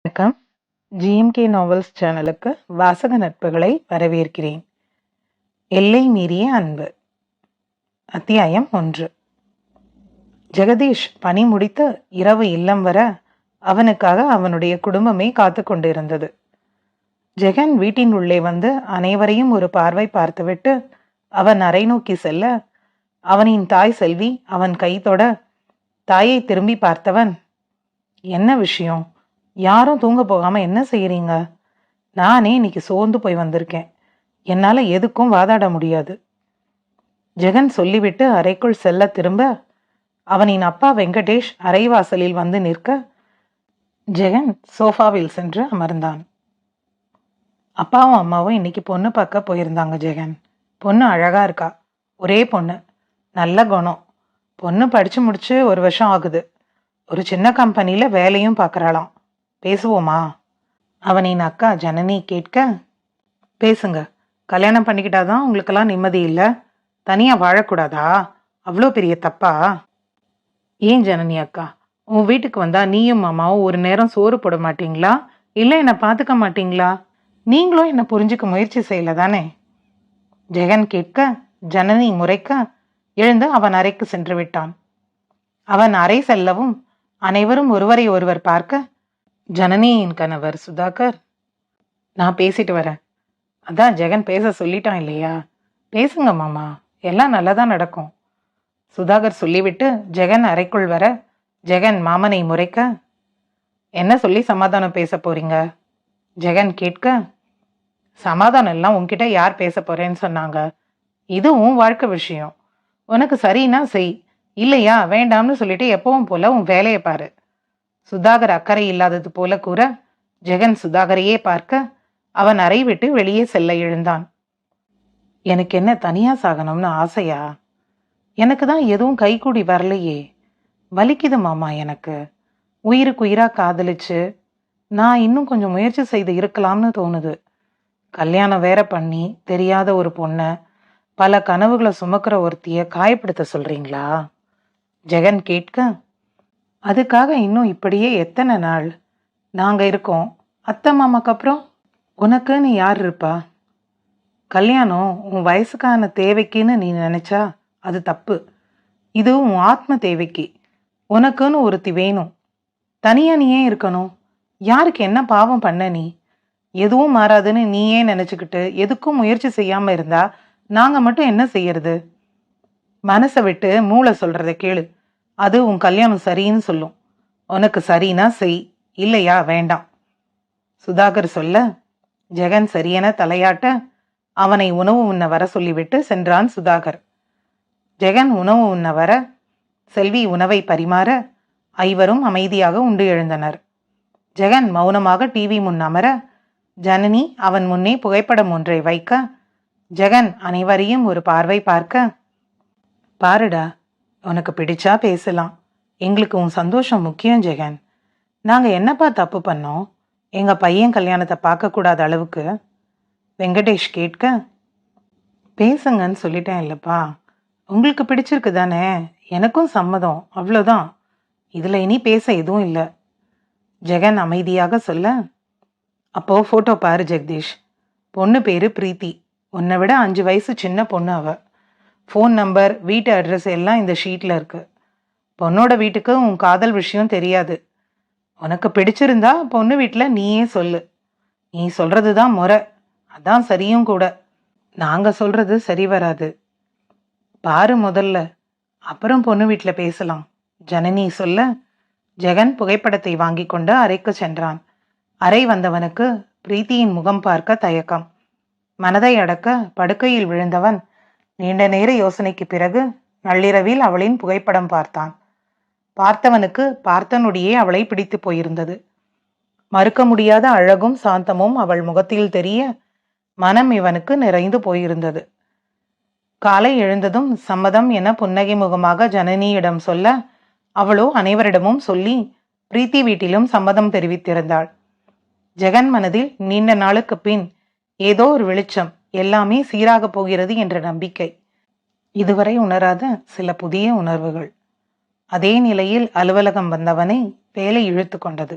வணக்கம். GMK novels சேனலுக்கு வாசக நட்புகளை வரவேற்கிறேன். எல்லை மீறிய அன்பு. அத்தியாயம் 1. ஜெகதீஷ் பணி முடித்து இரவு இல்லம் வர அவனுக்காக அவனுடைய குடும்பமே காத்து கொண்டிருந்தது. ஜெகன் வீட்டின் உள்ளே வந்து அனைவரையும் ஒரு பார்வை பார்த்துவிட்டு அவன் அறை நோக்கி செல்ல, அவனின் தாய் செல்வி அவன் கை தொட, தாயை திரும்பி பார்த்தவன், என்ன விஷயம்? யாரும் தூங்க போகாம என்ன செய்யறீங்க? நானே இன்னைக்கு சோர்ந்து போய் வந்திருக்கேன். என்னால எதுக்கும் வாதாட முடியாது. ஜெகன் சொல்லிவிட்டு அறைக்குள் செல்ல திரும்ப அவனின் அப்பா வெங்கடேஷ் அரைவாசலில் வந்து நிற்க ஜெகன் சோஃபாவில் சென்று அமர்ந்தான். அப்பாவும் அம்மாவும் இன்னைக்கு பொண்ணு பார்க்க போயிருந்தாங்க ஜெகன். பொண்ணு அழகா இருக்கா. ஒரே பொண்ணு, நல்ல குணம். பொண்ணு படிச்சு முடிச்சு 1 வருஷம் ஆகுது. ஒரு சின்ன கம்பெனியில வேலையும் பார்க்கறாளாம். பேசுவோமா? அவனின் அக்கா ஜனனி கேட்க, பேசுங்க. கல்யாணம் பண்ணிக்கிட்டாதான் உங்களுக்கெல்லாம் நிம்மதி இல்லை? தனியா வாழக்கூடாதா? அவ்வளோ பெரிய தப்பா? ஏன் ஜனனி அக்கா, உன் வீட்டுக்கு வந்தா நீயும் மாமாவும் ஒரு நேரம் சோறு போட மாட்டீங்களா? இல்லை என்னை பார்த்துக்க மாட்டீங்களா? நீங்களும் என்னை புரிஞ்சுக்க முயற்சி செய்யல தானே? ஜெகன் கேட்க ஜனனி முறைக்க எழுந்து அவன் அறைக்கு சென்று விட்டான். அவன் அறை செல்லவும் அனைவரும் ஒருவரை ஒருவர் பார்க்க, ஜனனியின் கணவர் சுதாகர், நான் பேசிட்டு வரேன். அதான் ஜெகன் பேச சொல்லிட்டான் இல்லையா? பேசுங்க மாமா, எல்லாம் நல்லதான் நடக்கும். சுதாகர் சொல்லிவிட்டு ஜெகன் அறைக்குள் வர ஜெகன் மாமனை முறைக்க, என்ன சொல்லி சமாதானம் பேச போறீங்க? ஜெகன் கேட்க, சமாதானம் எல்லாம் உன்கிட்ட யார் பேச போறேன்னு சொன்னாங்க? இது உன் வாழ்க்கை விஷயம். உனக்கு சரின்னா செய், இல்லையா வேண்டாம்னு சொல்லிட்டு எப்பவும் போல உன் வேலையை பாரு. சுதாகர் அக்கறை இல்லாதது போல கூற ஜெகன் சுதாகரையே பார்க்க அவன் அறை விட்டு வெளியே செல்ல எழுந்தான். எனக்கு என்ன தனியா சாகணும்னு ஆசையா? எனக்கு தான் எதுவும் கைகூடி வரலையே. வலிக்குது மாமா எனக்கு. உயிருக்கு உயிரா காதலிச்சு நான் இன்னும் கொஞ்சம் முயற்சி செய்து இருக்கலாம்னு தோணுது. கல்யாணம் வேற பண்ணி தெரியாத ஒரு பொண்ணை, பல கனவுகளை சுமக்கிற ஒருத்திய காயப்படுத்த சொல்றீங்களா? ஜெகன் கேட்க, அதுக்காக இன்னும் இப்படியே எத்தனை நாள்? நாங்க இருக்கோம். அத்தை மாமாக்கு அப்புறம் உனக்குன்னு யார் இருப்பா? கல்யாணம் உன் வயசுக்கான தேவைக்குன்னு நீ நினைச்சா அது தப்பு. இது உன் ஆத்ம தேவைக்கு. உனக்குன்னு ஒருத்தி வேணும். தனியா நீ ஏன் இருக்கணும்? யாருக்கு என்ன பாவம் பண்ண நீ? எதுவும் மாறாதுன்னு நீ ஏன் நினைச்சுக்கிட்டு எதுக்கும் முயற்சி செய்யாம இருந்தா நாங்க மட்டும் என்ன செய்யறது? மனசை விட்டு மூளை சொல்றத கேளு. அது உன் கல்யாணம் சரின்னு சொல்லும். உனக்கு சரினா செய், இல்லையா வேண்டாம். சுதாகர் சொல்ல ஜெகன் சரியென தலையாட்ட அவனை உணவு உண்ண வர சொல்லிவிட்டு சென்றான் சுதாகர். ஜெகன் உணவு உண்ண வர செல்வி உணவை பரிமாற ஐவரும் அமைதியாக உண்டு எழுந்தனர். ஜெகன் மௌனமாக டிவி முன் அமர ஜனனி அவன் முன்னே புகைப்படம் ஒன்றை வைக்க ஜெகன் அனைவரையும் ஒரு பார்வை பார்க்க, பாருடா, உனக்கு பிடிச்சா பேசலாம். எங்களுக்கு உன் சந்தோஷம் முக்கியம் ஜெகன். நாங்கள் என்னப்பா தப்பு பண்ணோம்? எங்கள் பையன் கல்யாணத்தை பார்க்கக்கூடாத அளவுக்கு? வெங்கடேஷ் கேட்க, பேசுங்கன்னு சொல்லிட்டேன் இல்லைப்பா. உங்களுக்கு பிடிச்சிருக்கு தானே? எனக்கும் சம்மதம், அவ்வளோதான். இதில் இனி பேச எதுவும் இல்லை. ஜெகன் அமைதியாக சொல்ல, அப்போ ஃபோட்டோ பாரு ஜெகதீஷ். பொண்ணு பேரு பிரீத்தி. உன்னை விட 5 வயசு சின்ன பொண்ணு அவ. ஃபோன் நம்பர், வீட்டு அட்ரஸ் எல்லாம் இந்த ஷீட்டில் இருக்கு. பொண்ணோட வீட்டுக்கு உன் காதல் விஷயம் தெரியாது. உனக்கு பிடிச்சிருந்தா பொண்ணு வீட்டில் நீயே சொல்லு. நீ சொல்றது தான் முறை, அதான் சரியும் கூட. நாங்கள் சொல்றது சரி வராது. பாரு முதல்ல, அப்புறம் பொண்ணு வீட்டில் பேசலாம். ஜனனி சொல்ல ஜெகன் புகைப்படத்தை வாங்கி கொண்டு அறைக்கு சென்றான். அறை வந்தவனுக்கு பிரீத்தியின் முகம் பார்க்க தயக்கம். மனதை அடக்க படுக்கையில் விழுந்தவன் நீண்ட நேர யோசனைக்கு பிறகு நள்ளிரவில் அவளின் புகைப்படம் பார்த்தான். பார்த்தவனுக்கு பார்த்த நொடியே அவளை பிடித்து போயிருந்தது. மறுக்க முடியாத அழகும் சாந்தமும் அவள் முகத்தில் தெரிய மனம் இவனுக்கு நிறைந்து போயிருந்தது. காலை எழுந்ததும் சம்மதம் என புன்னகை முகமாக ஜனனியிடம் சொல்ல அவளோ அனைவரிடமும் சொல்லி பிரீத்தி வீட்டிலும் சம்மதம் தெரிவித்திருந்தாள். ஜெகன் மனதில் நீண்ட நாளுக்கு பின் ஏதோ ஒரு வெளிச்சம், எல்லாமே சீராக போகிறது என்ற நம்பிக்கை. இதுவரை உணராத சில புதிய உணர்வுகள். அதே நிலையில் அலுவலகம் வந்தவனை வேலை இழுத்து கொண்டது.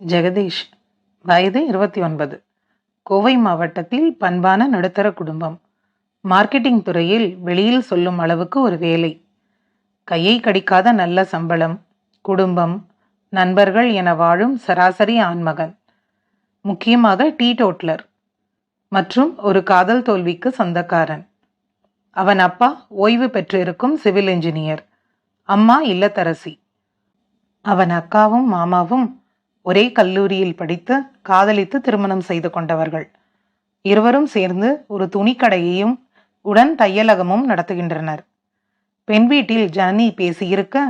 ஜெகதீஷ், வயது 29, கோவை மாவட்டத்தில் பண்பான நடுத்தர குடும்பம். மார்க்கெட்டிங் துறையில் வெளியில் சொல்லும் அளவுக்கு ஒரு வேலை. கையை கடிக்காத நல்ல சம்பளம், குடும்பம், நண்பர்கள் என வாழும் சராசரி ஆண்மகன். முக்கியமாக டீடோட்லர் மற்றும் ஒரு காதல் தோல்விக்கு சொந்தக்காரன். அவன் அப்பா ஓய்வு பெற்றிருக்கும் சிவில் என்ஜினியர், அம்மா இல்லத்தரசி. அவன் அக்காவும் மாமாவும் ஒரே கல்லூரியில் படித்து காதலித்து திருமணம் செய்து கொண்டவர்கள். இருவரும் சேர்ந்து ஒரு துணிக்கடையையும் உடன் தையலகமும் நடத்துகின்றனர். பெண் வீட்டில் ஜனனி பேசியிருக்க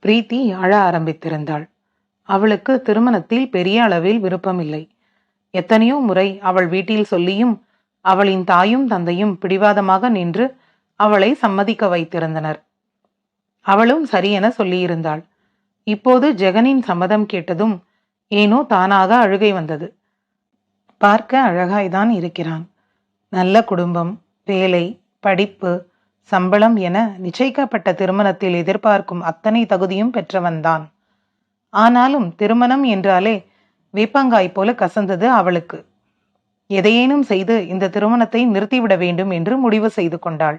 பிரீத்தி அழ ஆரம்பித்திருந்தாள். அவளுக்கு திருமணத்தில் பெரிய அளவில் விருப்பமில்லை. எத்தனையோ முறை அவள் வீட்டில் சொல்லியும் அவளின் தாயும் தந்தையும் பிடிவாதமாக நின்று அவளை சம்மதிக்க வைத்திருந்தனர். அவளும் சரியென சொல்லியிருந்தாள். இப்போது ஜெகனின் சம்மதம் கேட்டதும் ஏனோ தானாக அழுகை வந்தது. பார்க்க அழகாய்தான் இருக்கிறான். நல்ல குடும்பம், வேலை, படிப்பு, சம்பளம் என நிச்சயிக்கப்பட்ட திருமணத்தில் எதிர்பார்க்கும் அத்தனை தகுதியும் பெற்றவன்தான். ஆனாலும் திருமணம் என்றாலே வேப்பங்காய் போல கசந்தது அவளுக்கு. எதையேனும் செய்து இந்த திருமணத்தை நிறுத்திவிட வேண்டும் என்று முடிவு செய்து கொண்டாள்.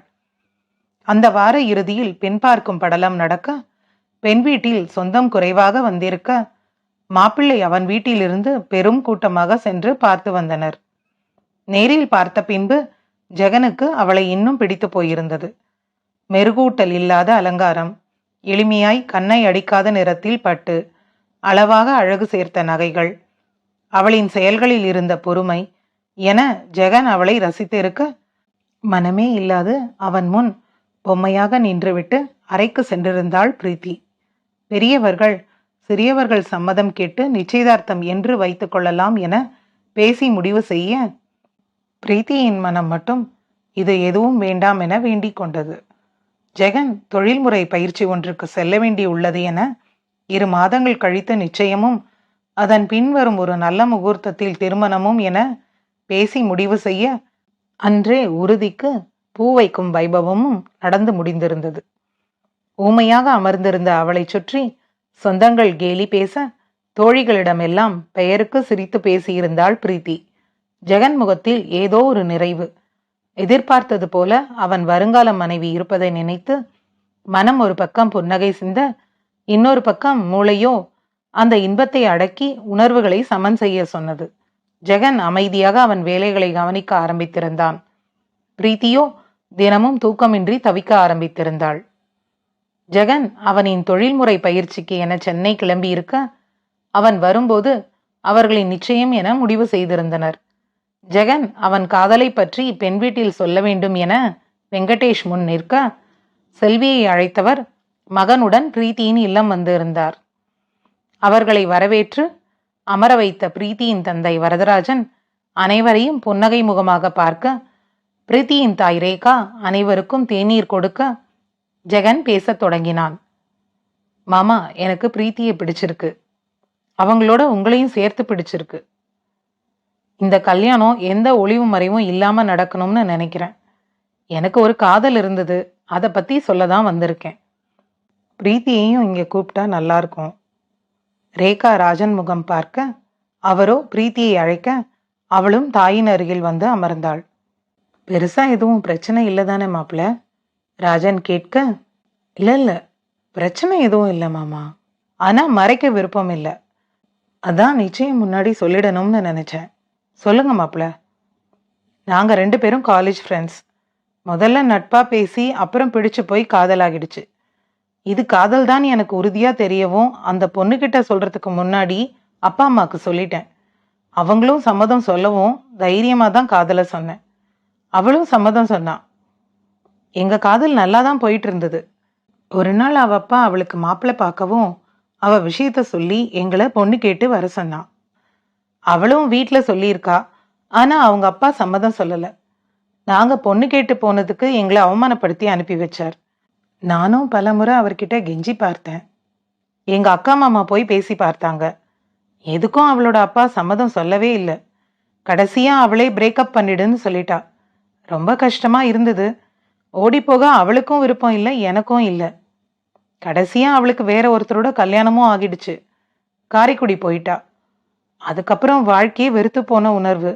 அந்த வார இறுதியில் பெண் பார்க்கும் படலம் நடக்க, பெண் வீட்டில் சொந்தம் குறைவாக வந்திருக்க, மாப்பிள்ளை அவன் வீட்டிலிருந்து பெரும் கூட்டமாக சென்று பார்த்து வந்தனர். நேரில் பார்த்த பின்பு ஜெகனுக்கு அவளை இன்னும் பிடித்து போயிருந்தது. மெருகூட்டல் இல்லாத அலங்காரம், எளிமையாய் கண்ணை அடிக்காத நிறத்தில் பட்டு, அளவாக அழகு சேர்த்த நகைகள், அவளின் செயல்களில் இருந்த பொறுமை என ஜெகன் அவளை ரசித்திருக்க, மனமே இல்லாது அவன் முன் பொம்மையாக நின்றுவிட்டு அறைக்கு சென்றிருந்தாள் பிரீத்தி. பெரியவர்கள் சிறியவர்கள் சம்மதம் கேட்டு நிச்சயதார்த்தம் என்று வைத்து கொள்ளலாம் என பேசி முடிவு செய்ய, பிரீத்தியின் மனம் மட்டும் இது எதுவும் வேண்டாம் என வேண்டிக் கொண்டது. ஜெகன் தொழில்முறை பயிற்சி ஒன்றுக்கு செல்ல வேண்டி உள்ளது என 2 மாதங்கள் கழித்த நிச்சயமும் அதன் பின்வரும் ஒரு நல்ல முகூர்த்தத்தில் திருமணமும் என பேசி முடிவு செய்ய, அன்றே உறுதிக்கு பூ வைக்கும் வைபவமும் நடந்து முடிந்திருந்தது. ஊமையாக அமர்ந்திருந்த அவளை சுற்றி சொந்தங்கள் கேலி பேச, தோழிகளிடமெல்லாம் பெயருக்கு சிரித்து பேசியிருந்தாள் பிரீத்தி. ஜெகன் முகத்தில் ஏதோ ஒரு நிறைவு. எதிர்பார்த்தது போல அவன் வருங்கால மனைவி இருப்பதை நினைத்து மனம் ஒரு பக்கம் புன்னகை சிந்த, இன்னொரு பக்கம் மூளையோ அந்த இன்பத்தை அடக்கி உணர்வுகளை சமன் செய்ய சொன்னது. ஜெகன் அமைதியாக அவன் வேலைகளை கவனிக்க ஆரம்பித்திருந்தான். பிரீத்தியோ தினமும் தூக்கமின்றி தவிக்க ஆரம்பித்திருந்தாள். ஜெகன் அவனின் தொழில்முறை பயிற்சிக்கு என சென்னை கிளம்பியிருக்க, அவன் வரும்போது அவர்களின் நிச்சயம் என முடிவு செய்திருந்தனர். ஜெகன் அவன் காதலை பற்றி பெண் வீட்டில் சொல்ல வேண்டும் என வெங்கடேஷ் முன் நிற்க, செல்வியை அழைத்தவர் மகனுடன் பிரீத்தியின் இல்லம் வந்திருந்தார். அவர்களை வரவேற்று அமர வைத்த பிரீத்தியின் தந்தை வரதராஜன் அனைவரையும் புன்னகை முகமாக பார்க்க, பிரீத்தியின் தாய் ரேகா அனைவருக்கும் தேநீர் கொடுக்க, ஜெகன் பேசத் தொடங்கினான். மாமா, எனக்கு பிரீத்தியை பிடிச்சிருக்கு. அவங்களோட உங்களையும் சேர்த்து பிடிச்சிருக்கு. இந்த கல்யாணம் எந்த ஒளிவு மறைவும் இல்லாம நடக்கணும்னு நினைக்கிறேன். எனக்கு ஒரு காதல் இருந்தது, அதை பத்தி சொல்லதான் வந்திருக்கேன். பிரீத்தியையும் இங்க கூப்பிட்டா நல்லா இருக்கும். ரேகா ராஜன் முகம் பார்க்க, அவரோ பிரீத்தியை அழைக்க, அவளும் தாயின் அருகில் வந்து அமர்ந்தாள். பெருசா எதுவும் பிரச்சனை இல்லைதானே மாப்பிள்ள? ராஜன் கேட்க, இல்ல பிரச்சனை எதுவும் இல்லை மாமா. ஆனா மறைக்க விருப்பம் இல்லை. அதான் நிச்சயம் முன்னாடி சொல்லிடணும்னு நினைச்சேன். சொல்லுங்க மாப்பிள்ள. நாங்க 2 பேரும் காலேஜ் ஃப்ரெண்ட்ஸ். முதல்ல நட்பா பேசி அப்புறம் பிடிச்சு போய் காதலாகிடுச்சு. இது காதல் தான் எனக்கு உறுதியா தெரியவும் அந்த பொண்ணுகிட்ட சொல்றதுக்கு முன்னாடி அப்பா அம்மாவுக்கு சொல்லிட்டேன். அவங்களும் சம்மதம் சொல்லவும் தைரியமா தான் காதலை சொன்னேன். அவளும் சம்மதம் சொன்னான். எங்க காதல் நல்லா தான் போயிட்டு இருந்தது. ஒரு நாள் அவ அப்பா அவளுக்கு மாப்பிள்ளை பார்க்கவும் அவ விஷயத்த சொல்லி எங்களை பொண்ணு கேட்டு வர சொன்னான். அவளும் வீட்டில் சொல்லியிருக்கா. ஆனா அவங்க அப்பா சம்மதம் சொல்லல. நாங்க பொண்ணு கேட்டு போனதுக்கு எங்களை அவமானப்படுத்தி அனுப்பி வச்சார். நானும் பலமுறை அவர்கிட்ட கெஞ்சி பார்த்தேன். எங்க அக்கா மாமா போய் பேசி பார்த்தாங்க. எதுக்கும் அவளோட அப்பா சம்மதம் சொல்லவே இல்லை. கடைசியா அவளே பிரேக்கப் பண்ணிடுன்னு சொல்லிட்டா. ரொம்ப கஷ்டமா இருந்தது. ஓடிப்போக அவளுக்கும் விருப்பம் இல்லை, எனக்கும் இல்லை. கடைசியா அவளுக்கு வேற ஒருத்தரோட கல்யாணமும் ஆகிடுச்சு. காரைக்குடி போயிட்டா. அதுக்கப்புறம் வாழ்க்கையே வெறுத்து போன உணர்வு.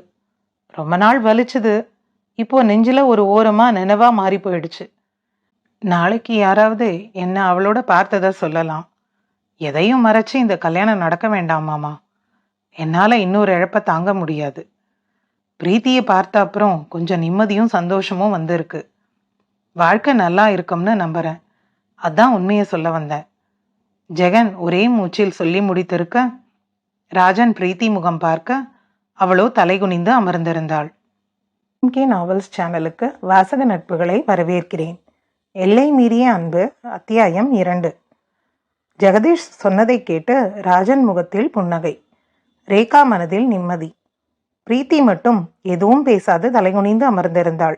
ரொம்ப நாள் வலிச்சுது. இப்போ நெஞ்சில ஒரு ஓரமா நினைவா மாறி போயிடுச்சு. நாளைக்கு யாராவது என்ன அவளோட பார்த்ததா சொல்லலாம். எதையும் மறைச்சு இந்த கல்யாணம் நடக்க வேண்டாம் மாமா. என்னால இன்னொரு இழப்ப தாங்க முடியாது. பிரீத்தியை பார்த்த அப்புறம் கொஞ்சம் நிம்மதியும் சந்தோஷமும் வந்திருக்கு. வாழ்க்கை நல்லா இருக்கும்னு நம்புறேன். அதான் உண்மையை சொல்ல வந்தேன். ஜெகன் ஒரே மூச்சில் சொல்லி முடித்திருக்க, ராஜன் பிரீத்தி முகம் பார்க்க அவளோ தலைகுனிந்து அமர்ந்திருந்தாள். கே நாவல்ஸ் சேனலுக்கு வாசக நட்புகளை வரவேற்கிறேன். எல்லை மீறிய அன்பு அத்தியாயம் 2. ஜெகதீஷ் சொன்னதை கேட்டு ராஜன் முகத்தில் புன்னகை, ரேகா மனதில் நிம்மதி. பிரீத்தி மட்டும் எதுவும் பேசாது தலைகுனிந்து அமர்ந்திருந்தாள்.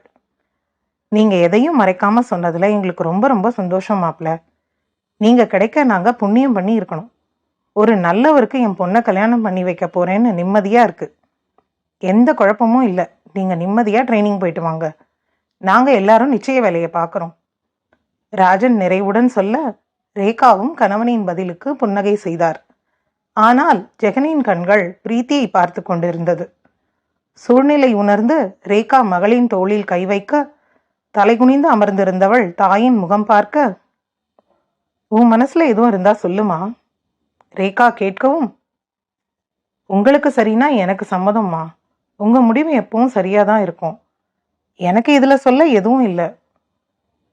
நீங்க எதையும் மறைக்காம சொன்னதுல எங்களுக்கு ரொம்ப ரொம்ப சந்தோஷம் மாப்ள. நீங்க கிடைக்க நாங்க புண்ணியம் பண்ணி இருக்கணும். ஒரு நல்லவருக்கு என் பொண்ணை கல்யாணம் பண்ணி வைக்க போறேன்னு நிம்மதியா இருக்கு. எந்த குழப்பமும் இல்லை. நீங்க நிம்மதியா ட்ரைனிங் போயிட்டு வாங்க. நாங்க எல்லாரும் நிச்சய வேலையை பார்க்குறோம். ராஜன் நிறைவுடன் சொல்ல, ரேகாவும் கணவனின் பதிலுக்கு புன்னகை செய்தார். ஆனால் ஜெகனின் கண்கள் பிரீத்தியை பார்த்து கொண்டிருந்தது. சூழ்நிலை உணர்ந்து ரேகா மகளின் தோளில் கை வைக்க, தலைகுனிந்து அமர்ந்திருந்தவள் தாயின் முகம் பார்க்க, உன் மனசுல எதுவும் இருந்தா சொல்லுமா. ரேகா கேட்கவும், உங்களுக்கு சரினா எனக்கு சம்மதம்மா. உங்க முடிவு எப்பவும் சரியாதான் இருக்கும். எனக்கு இதுல சொல்ல எதுவும் இல்லை.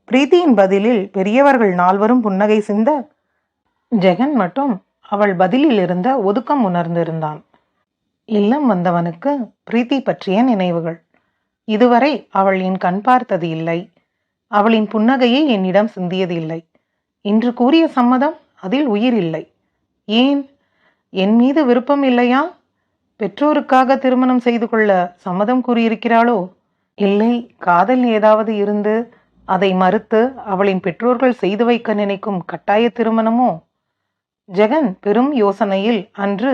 பிரீத்தியின் பதிலில் பெரியவர்கள் 4வரும் புன்னகை சிந்த, ஜெகன் மட்டும் அவள் பதிலில் இருந்த ஒதுக்கம் உணர்ந்திருந்தான். இல்லம் வந்தவனுக்கு பிரீத்தி பற்றிய நினைவுகள். இதுவரை அவள் என் கண் பார்த்தது இல்லை. அவளின் புன்னகையை என்னிடம் சிந்தியது இல்லை. இன்று கூறிய சம்மதம், அதில் உயிர் இல்லை. ஏன்? என் மீது விருப்பம் இல்லையா? பெற்றோருக்காக திருமணம் செய்து கொள்ள சம்மதம் கூறியிருக்கிறாளோ? இல்லை, காதல் ஏதாவது இருந்து அதை மறுத்து அவளின் பெற்றோர்கள் செய்து வைக்க நினைக்கும் கட்டாய திருமணமோ? ஜெகன் பெரும் யோசனையில் அன்று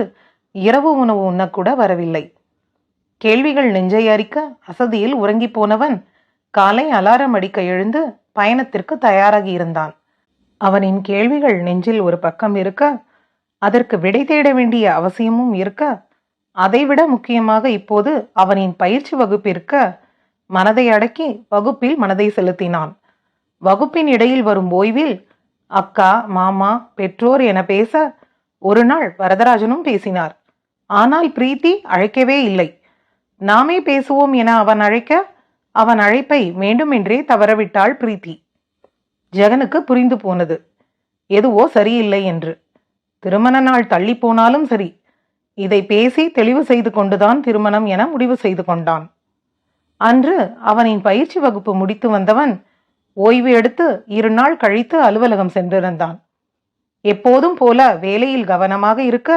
இரவு உணவு உண்ணக்கூட வரவில்லை. கேள்விகள் நெஞ்சை அரிக்க அசதியில் உறங்கி போனவன் காலை அலாரம் அடிக்க எழுந்து பயணத்திற்கு தயாராகி இருந்தான். அவனின் கேள்விகள் நெஞ்சில் ஒரு பக்கம் இருக்க, அதற்கு விடை தேட வேண்டிய அவசியமும் இருக்க, அதைவிட முக்கியமாக இப்போது அவனின் பயிற்சி வகுப்பிற்க மனதை அடக்கி வகுப்பில் மனதை செலுத்தினான். வகுப்பின் இடையில் வரும் ஓய்வில் அக்கா, மாமா, பெற்றோர் என பேச ஒரு நாள் வரதராஜனும் பேசினார். ஆனால் பிரீத்தி அழைக்கவே இல்லை. நாமே பேசுவோம் என அவன் அழைக்க, அவன் அழைப்பை வேண்டுமென்றே தவறவிட்டாள் பிரீத்தி. ஜெகனுக்கு புரிந்து போனது, எதுவோ சரியில்லை என்று. திருமண நாள் தள்ளி போனாலும் சரி, இதை பேசி தெளிவு செய்து கொண்டுதான் திருமணம் என முடிவு செய்து கொண்டான். அன்று அவனின் பயிற்சி வகுப்பு முடித்து வந்தவன் ஓய்வு எடுத்து 2 நாள் கழித்து அலுவலகம் சென்றிருந்தான். எப்போதும் போல வேலையில் கவனமாக இருக்க,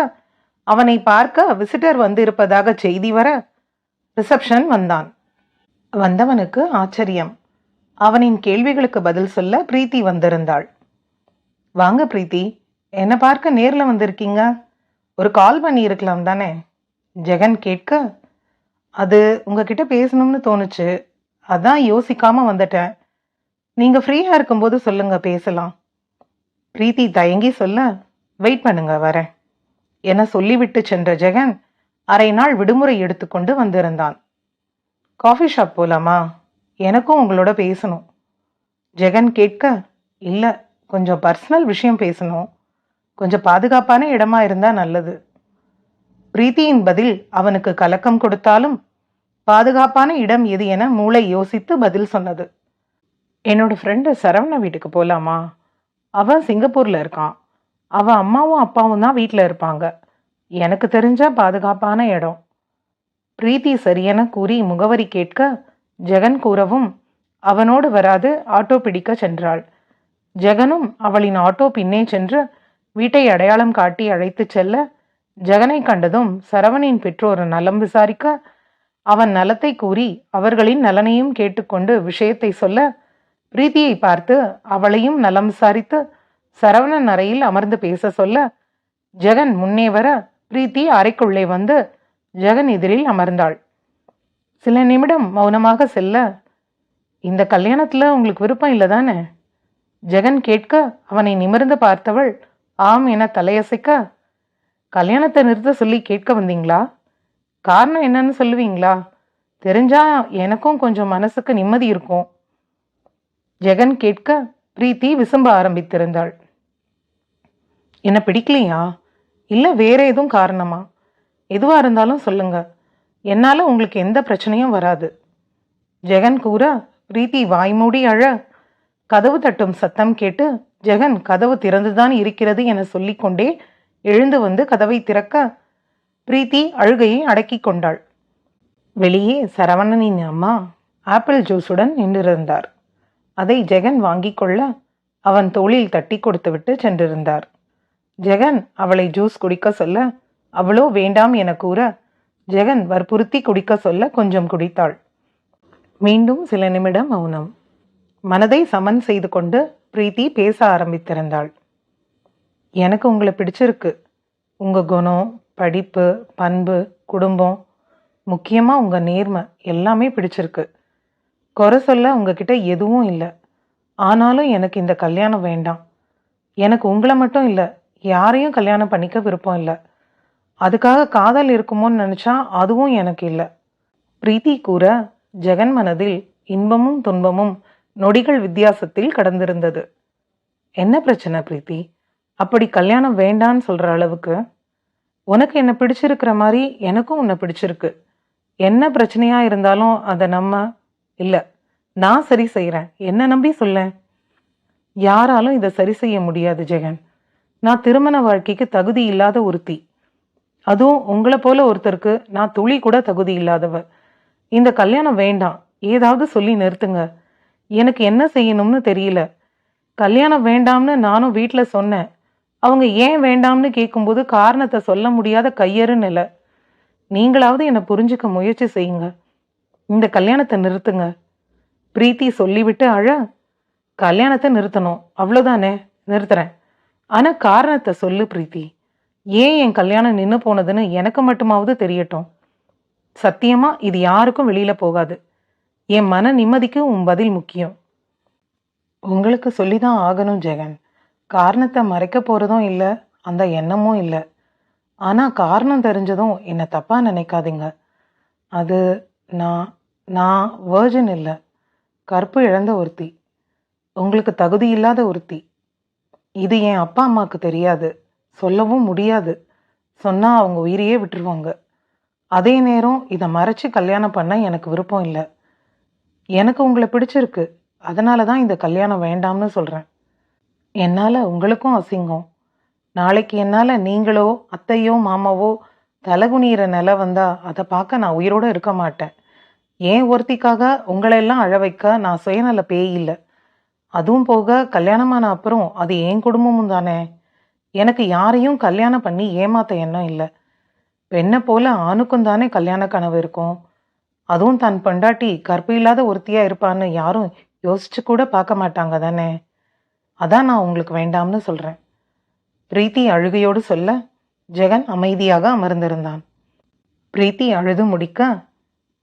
அவனை பார்க்க விசிட்டர் வந்து இருப்பதாக செய்தி வர ரிசப்ஷன் வந்தான். வந்தவனுக்கு ஆச்சரியம். அவனின் கேள்விகளுக்கு பதில் சொல்ல பிரீத்தி வந்திருந்தாள். வாங்க பிரீத்தி, என்ன பார்க்க நேரில் வந்திருக்கீங்க? ஒரு கால் பண்ணி இருக்கலாம் தானே? ஜெகன் கேட்க, அது உங்ககிட்ட பேசணும்னு தோணுச்சு, அதான் யோசிக்காம வந்துட்டேன். நீங்க ஃப்ரீயா இருக்கும்போது சொல்லுங்க, பேசலாம். பிரீத்தி தயங்கி சொல்ல, வெயிட் பண்ணுங்க வரேன் என சொல்லிவிட்டு சென்ற ஜெகன் அரை நாள் விடுமுறை எடுத்துக்கொண்டு வந்திருந்தான். காஃபி ஷாப் போலாமா? எனக்கும் உங்களோட பேசணும். ஜெகன் கேட்க, இல்லை, கொஞ்சம் பர்சனல் விஷயம் பேசணும். கொஞ்சம் பாதுகாப்பான இடமா இருந்தா நல்லது. பிரீத்தியின் பதில் அவனுக்கு கலக்கம் கொடுத்தாலும் பாதுகாப்பான இடம் எது என மூளை யோசித்து பதில் சொன்னது. என்னோட ஃப்ரெண்டு சரவண வீட்டுக்கு போலாமா? அவன் சிங்கப்பூர்ல இருக்கான். அவன் அம்மாவும் அப்பாவும் தான் வீட்டில் இருப்பாங்க. எனக்கு தெரிஞ்ச பாதுகாப்பான இடம். பிரீத்தி சரியென கூறி முகவரி கேட்க, ஜெகன் கூறவும் அவனோடு வராது ஆட்டோ பிடிக்க சென்றாள். ஜெகனும் அவளின் ஆட்டோ பின்னே சென்று வீட்டை அடையாளம் காட்டி அழைத்து செல்ல, ஜெகனை கண்டதும் சரவணின் பெற்றோர் நலம் விசாரிக்க, அவன் நலத்தை கூறி அவர்களின் நலனையும் கேட்டுக்கொண்டு விஷயத்தை சொல்ல, பிரீத்தியை பார்த்து அவளையும் நலம் விசாரித்து சரவணன் அறையில் அமர்ந்து பேச சொல்ல, ஜெகன் முன்னே வர பிரீத்தி அறைக்குள்ளே வந்து ஜெகன் எதிரில் அமர்ந்தாள். சில நிமிடம் மௌனமாக செல்ல, இந்த கல்யாணத்துல உங்களுக்கு விருப்பம் இல்லை தானே? ஜெகன் கேட்க அவனை நிமிர்ந்து பார்த்தவள் ஆம் என தலையசைக்க, கல்யாணத்தை நிறுத்த சொல்லி கேட்க வந்தீங்களா? காரணம் என்னன்னு சொல்லுவீங்களா? தெரிஞ்சா எனக்கும் கொஞ்சம் மனசுக்கு நிம்மதி இருக்கும். ஜெகன் கேட்க பிரீத்தி விசும்ப ஆரம்பித்திருந்தாள். என்ன பிடிக்கலையா? இல்ல வேற எதுவும் காரணமா? எதுவா இருந்தாலும் சொல்லுங்க. என்னால உங்களுக்கு எந்த பிரச்சனையும் வராது. ஜெகன் கூற பிரீத்தி வாய்மூடி அழ கதவு தட்டும் சத்தம் கேட்டு ஜெகன் கதவு திறந்துதான் இருக்கிறது என சொல்லிக்கொண்டே எழுந்து வந்து கதவை திறக்க பிரீத்தி அழுகையை அடக்கிக் கொண்டாள். வெளியே சரவணனின் அம்மா ஆப்பிள் ஜூஸுடன் நின்றிருந்தார். அதை ஜெகன் வாங்கிக் கொள்ள அவன் தோளில் தட்டி கொடுத்துவிட்டு சென்றிருந்தார். ஜெகன் அவளை ஜூஸ் குடிக்க சொல்ல அவளோ வேண்டாம் என கூற ஜெகன் வற்புறுத்தி குடிக்க சொல்ல கொஞ்சம் குடித்தாள். மீண்டும் சில நிமிடம் மௌனம். மனதை சமன் செய்து கொண்டு பிரீத்தி பேச ஆரம்பித்திருந்தாள். எனக்கு உங்களை பிடிச்சிருக்கு. உங்க குணம், படிப்பு, பண்பு, குடும்பம், முக்கியமா உங்க நேர்மை எல்லாமே பிடிச்சிருக்கு. குறை சொல்ல உங்ககிட்ட எதுவும் இல்லை. ஆனாலும் எனக்கு இந்த கல்யாணம் வேண்டாம். எனக்கு உங்களை மட்டும் இல்லை, யாரையும் கல்யாணம் பண்ணிக்க விருப்பம் இல்லை. அதுக்காக காதல் இருக்குமோன்னு நினைச்சா அதுவும் எனக்கு இல்லை. பிரீத்தி கூற ஜெகன் மனதில் இன்பமும் துன்பமும் நொடிகள் வித்தியாசத்தில் கடந்திருந்தது. என்ன பிரச்சனை பிரீத்தி? அப்படி கல்யாணம் வேண்டான்னு சொல்ற அளவுக்கு? உனக்கு என்ன பிடிச்சிருக்கிற மாதிரி எனக்கும் உன்னை பிடிச்சிருக்கு. என்ன பிரச்சனையா இருந்தாலும் அதை இல்லை, நான் சரி செய்கிறேன். என்ன நம்பி சொல்லேன். யாராலும் இதை சரி செய்ய முடியாது ஜெகன். நான் திருமண வாழ்க்கைக்கு தகுதி இல்லாத ஒருத்தி. அதுவும் உங்களை போல ஒருத்தருக்கு நான் துளி கூட தகுதி இல்லாதவ. இந்த கல்யாணம் வேண்டாம். ஏதாவது சொல்லி நிறுத்துங்க. எனக்கு என்ன செய்யணும்னு தெரியல. கல்யாணம் வேண்டாம்னு நானும் வீட்டில் சொன்னேன். அவங்க ஏன் வேண்டாம்னு கேட்கும்போது காரணத்தை சொல்ல முடியாத கையறு நிலை. நீங்களாவது என்னை புரிஞ்சுக்க முயற்சி செய்யுங்க. இந்த கல்யாணத்தை நிறுத்துங்க. பிரீத்தி சொல்லிவிட்டு அழ, கல்யாணத்தை நிறுத்தணும் அவ்வளோதானே? நிறுத்துறேன். ஆனால் காரணத்தை சொல்லு பிரீத்தி. ஏன் என் கல்யாணம் நின்று போனதுன்னு எனக்கு மட்டுமாவது தெரியட்டும். சத்தியமா இது யாருக்கும் வெளியில போகாது. என் மன நிம்மதிக்கு உன் பதில் முக்கியம். உங்களுக்கு சொல்லிதான் ஆகணும் ஜெகன். காரணத்தை மறைக்க போறதும் இல்லை, அந்த எண்ணமும் இல்லை. ஆனா காரணம் தெரிஞ்சதும் என்னை தப்பா நினைக்காதீங்க. அது நான் நான் வேர்ஜன் இல்லை, கற்பு இழந்த ஒருத்தி, உங்களுக்கு தகுதி இல்லாத ஒருத்தி. இது என் அப்பா அம்மாவுக்கு தெரியாது, சொல்லவும் முடியாது. சொன்னா அவங்க உயிரையே விட்டுருவாங்க. அதே நேரம் இதை மறைச்சு கல்யாணம் பண்ண எனக்கு விருப்பம் இல்லை. எனக்கு உங்களை பிடிச்சிருக்கு, அதனால தான் இந்த கல்யாணம் வேண்டாம்னு சொல்கிறேன். என்னால் உங்களுக்கும் அசிங்கம். நாளைக்கு என்னால் நீங்களோ அத்தையோ மாமாவோ தலைகுனிகிற நிலை வந்தால் அதை பார்க்க நான் உயிரோடு இருக்க மாட்டேன். ஏன் ஒருத்திக்காக உங்களெல்லாம் அழ வைக்க நான் சுயநல பேய் இல்லை. அதுவும் போக கல்யாணமான அப்புறம் அது என் குடும்பமும் தானே. எனக்கு யாரையும் கல்யாணம் பண்ணி ஏமாத்த எண்ணம் இல்லை. பெண்ணை போல ஆணுக்கும் தானே கல்யாண கனவு இருக்கும். அதுவும் தன் பொண்டாட்டி கற்பு இல்லாத ஒருத்தியா இருப்பான்னு யாரும் யோசிச்சு கூட பார்க்க மாட்டாங்க தானே. அதான் நான் உங்களுக்கு வேண்டாம்னு சொல்கிறேன். பிரீத்தி அழுகையோடு சொல்ல ஜெகன் அமைதியாக அமர்ந்திருந்தான். பிரீத்தி அழுது முடிக்க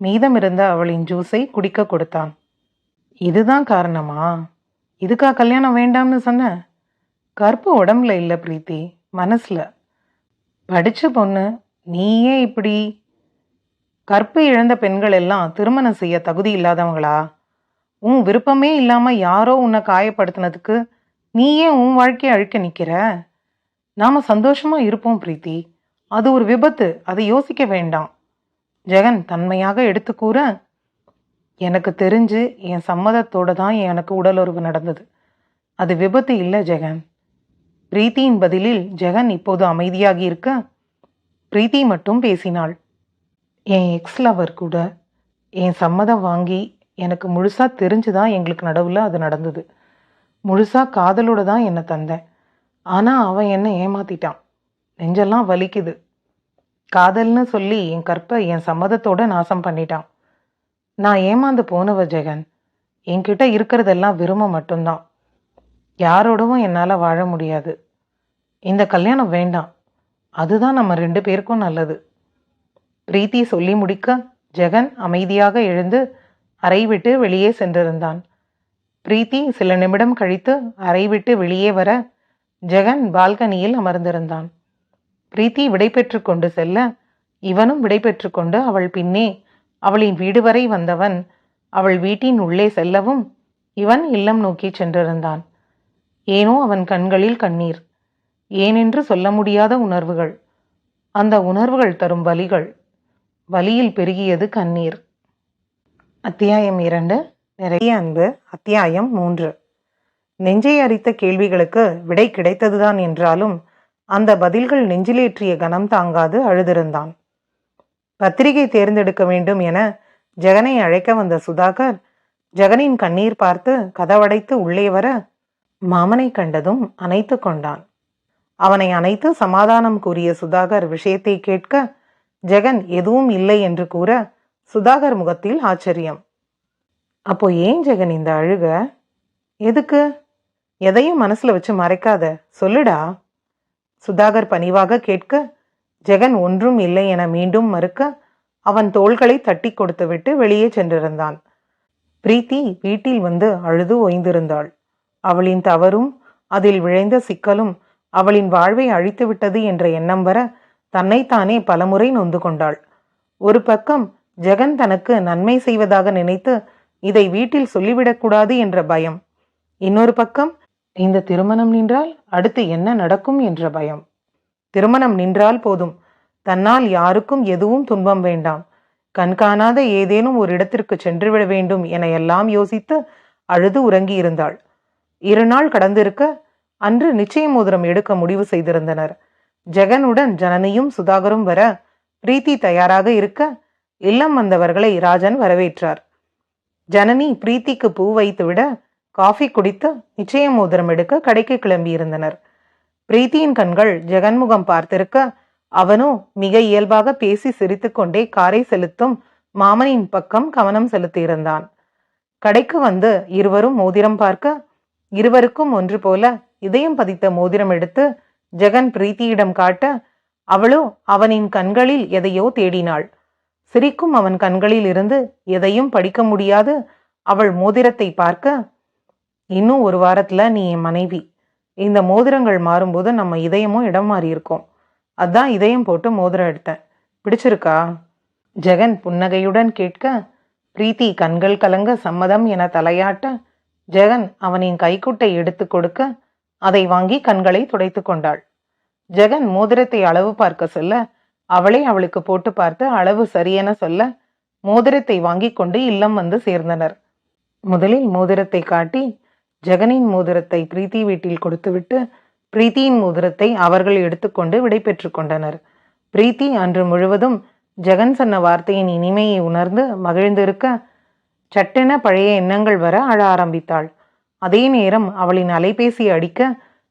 மீதமிருந்த அவளின் ஜூஸை குடிக்க கொடுத்தான். இதுதான் காரணமா? இதுக்கா கல்யாணம் வேண்டாம்னு சொன்ன? கற்பு உடம்புல இல்லை பிரீத்தி, மனசுல. படிச்ச பொண்ணு நீயே இப்படி? கற்பு இழந்த பெண்கள் எல்லாம் திருமணம் செய்ய தகுதி இல்லாதவங்களா? உன் விருப்பமே இல்லாம யாரோ உன்னை காயப்படுத்தினதுக்கு நீயே உன் வாழ்க்கையை அழிக்க நிக்கிற? நாம சந்தோஷமா இருப்போம் பிரீத்தி, அது ஒரு விபத்து, அதை யோசிக்க வேண்டாம். ஜெகன் தன்மையாக எடுத்து கூற, எனக்கு தெரிஞ்சு என் சம்மதத்தோட தான் எனக்கு உடலுறவு நடந்தது. அது விபத்து இல்லை ஜெகன். பிரீத்தியின் பதிலில் ஜெகன் இப்போது அமைதியாகி இருக்க பிரீத்தி மட்டும் பேசினாள். என் எக்ஸ் லவர் கூட என் சம்மதம் வாங்கி எனக்கு முழுசா தெரிஞ்சுதான் எங்களுக்கு நடுவில் அது நடந்தது. முழுசா காதலோட தான் என்னை தந்தேன். ஆனால் அவன் என்னை ஏமாத்திட்டான். நெஞ்செல்லாம் வலிக்குது. காதல்னு சொல்லி என் கற்பை என் சம்மதத்தோட நாசம் பண்ணிட்டான். நான் ஏமாந்து போனவ ஜெகன். என்கிட்ட இருக்கிறதெல்லாம் விரும்ப மட்டும்தான். யாரோடவும் என்னால் வாழ முடியாது. இந்த கல்யாணம் வேண்டாம். அதுதான் நம்ம 2 பேருக்கும் நல்லது. பிரீத்தி சொல்லி முடிக்க ஜெகன் அமைதியாக எழுந்து அறை விட்டு வெளியே சென்றிருந்தான். பிரீத்தி சில நிமிடம் கழித்து அறை விட்டு வெளியே வர ஜெகன் பால்கனியில் அமர்ந்திருந்தான். பிரீத்தி விடைபெற்று கொண்டு செல்ல இவனும் விடைபெற்று கொண்டு அவள் பின்னே அவளின் வீடு வரை வந்தவன் அவள் வீட்டின் உள்ளே செல்லவும் இவன் இல்லம் நோக்கி சென்றிருந்தான். ஏனோ அவன் கண்களில் கண்ணீர், ஏனென்று சொல்ல முடியாத உணர்வுகள். அந்த உணர்வுகள் தரும் வலிகள். வலியில் பெருகியது கண்ணீர். அத்தியாயம் 2 நிறைய அன்பு. அத்தியாயம் 3. நெஞ்சை அரித்த கேள்விகளுக்கு விடை கிடைத்ததுதான் என்றாலும் அந்த பதில்கள் நெஞ்சிலேற்றிய கனம் தாங்காது அழுதிருந்தான். பத்திரிகை தேர்ந்தெடுக்க வேண்டும் என ஜெகனை அழைக்க வந்த சுதாகர் ஜெகனின் கண்ணீர் பார்த்து கதவடைத்து உள்ளே வர மாமனை கண்டதும் அணைத்து கொண்டான். அவனை அணைத்து சமாதானம் கூறிய சுதாகர் விஷயத்தை கேட்க ஜெகன் எதுவும் இல்லை என்று கூற சுதாகர் முகத்தில் ஆச்சரியம். அப்போ ஏன் ஜெகன் இந்த அழுக? எதுக்கு? எதையும் மனசுல வச்சு மறைக்காத, சொல்லுடா. சுதாகர் பணிவாக கேட்க ஜெகன் ஒன்றும் இல்லை என மீண்டும் மறுக்க அவன் தோள்களை தட்டி கொடுத்துவிட்டு வெளியே சென்றிருந்தான். பிரீத்தி வீட்டில் வந்து அழுது ஓய்ந்திருந்தாள். அவளின் தவறும் அதில் விழைந்த சிக்கலும் அவளின் வாழ்வை அழித்துவிட்டது என்ற எண்ணம் வர தன்னைத்தானே பலமுறை நொந்து கொண்டாள். ஒரு பக்கம் ஜெகன் தனக்கு நன்மை செய்வதாக நினைத்து இதை வீட்டில் சொல்லிவிடக்கூடாது என்ற பயம். இன்னொரு பக்கம் இந்த திருமணம் நின்றால் அடுத்து என்ன நடக்கும் என்ற பயம். திருமணம் நின்றால் போதும், தன்னால் யாருக்கும் எதுவும் துன்பம் வேண்டாம், கண்காணாத ஏதேனும் ஒரு இடத்திற்கு சென்றுவிட வேண்டும் என எல்லாம் யோசித்து அழுது உறங்கி இருந்தாள். 2 நாள் கடந்திருக்க அன்று நிச்சய மோதிரம் எடுக்க முடிவு செய்திருந்தனர். ஜெகனுடன் ஜனனியும் சுதாகரும் வர பிரீத்தி தயாராக இருக்க இல்லம் வந்தவர்களை ராஜன் வரவேற்றார். ஜனனி பிரீத்திக்கு பூ வைத்துவிட காஃபி குடித்து நிச்சய மோதிரம் எடுக்க கடைக்கு கிளம்பியிருந்தனர். பிரீத்தியின் கண்கள் ஜெகன்முகம் பார்த்திருக்க அவனோ மிக இயல்பாக பேசி சிரித்துக்கொண்டே காரை செலுத்தும் மாமனின் பக்கம் கவனம் செலுத்தியிருந்தான். கடைக்கு வந்து இருவரும் மோதிரம் பார்க்க இருவருக்கும் ஒன்று போல இதயம் பதித்த மோதிரம் எடுத்து ஜெகன் பிரீத்தியிடம் காட்ட அவளோ அவனின் கண்களில் எதையோ தேடினாள். சிரிக்கும் அவன் கண்களில் இருந்து எதையும் படிக்க முடியாது அவள் மோதிரத்தை பார்க்க, இன்னும் 1 வாரத்துல நீ என் மனைவி. இந்த மோதிரங்கள் மாறும்போது நம்ம இதயமும் இடம் மாறி இருக்கோம். அதான் இதயம் போட்டு மோதிரம் எடுத்தேன். பிடிச்சிருக்கா? ஜெகன் புன்னகையுடன் கேட்க பிரீத்தி கண்கள் கலங்க சம்மதம் என தலையாட்ட ஜெகன் அவனின் கைக்குட்டை எடுத்து கொடுக்க அதை வாங்கி கண்களை துடைத்து கொண்டாள். ஜெகன் மோதிரத்தை அளவு பார்க்க சொல்ல அவளே அவளுக்கு போட்டு பார்த்து அளவு சரியென சொல்ல மோதிரத்தை வாங்கி கொண்டு இல்லம் வந்து சேர்ந்தனர். முதலில் மோதிரத்தை காட்டி ஜெகனின் மோதிரத்தை பிரீத்தி வீட்டில் கொடுத்துவிட்டு பிரீத்தியின் மோதிரத்தை அவர்கள் எடுத்துக்கொண்டு விடை பெற்று கொண்டனர். பிரீத்தி அன்று முழுவதும் ஜெகன் சொன்ன வார்த்தையின் இனிமையை உணர்ந்து மகிழ்ந்திருக்க சட்டென பழைய எண்ணங்கள் வர அழ ஆரம்பித்தாள். அதே நேரம் அவளின் அலைபேசி அடிக்க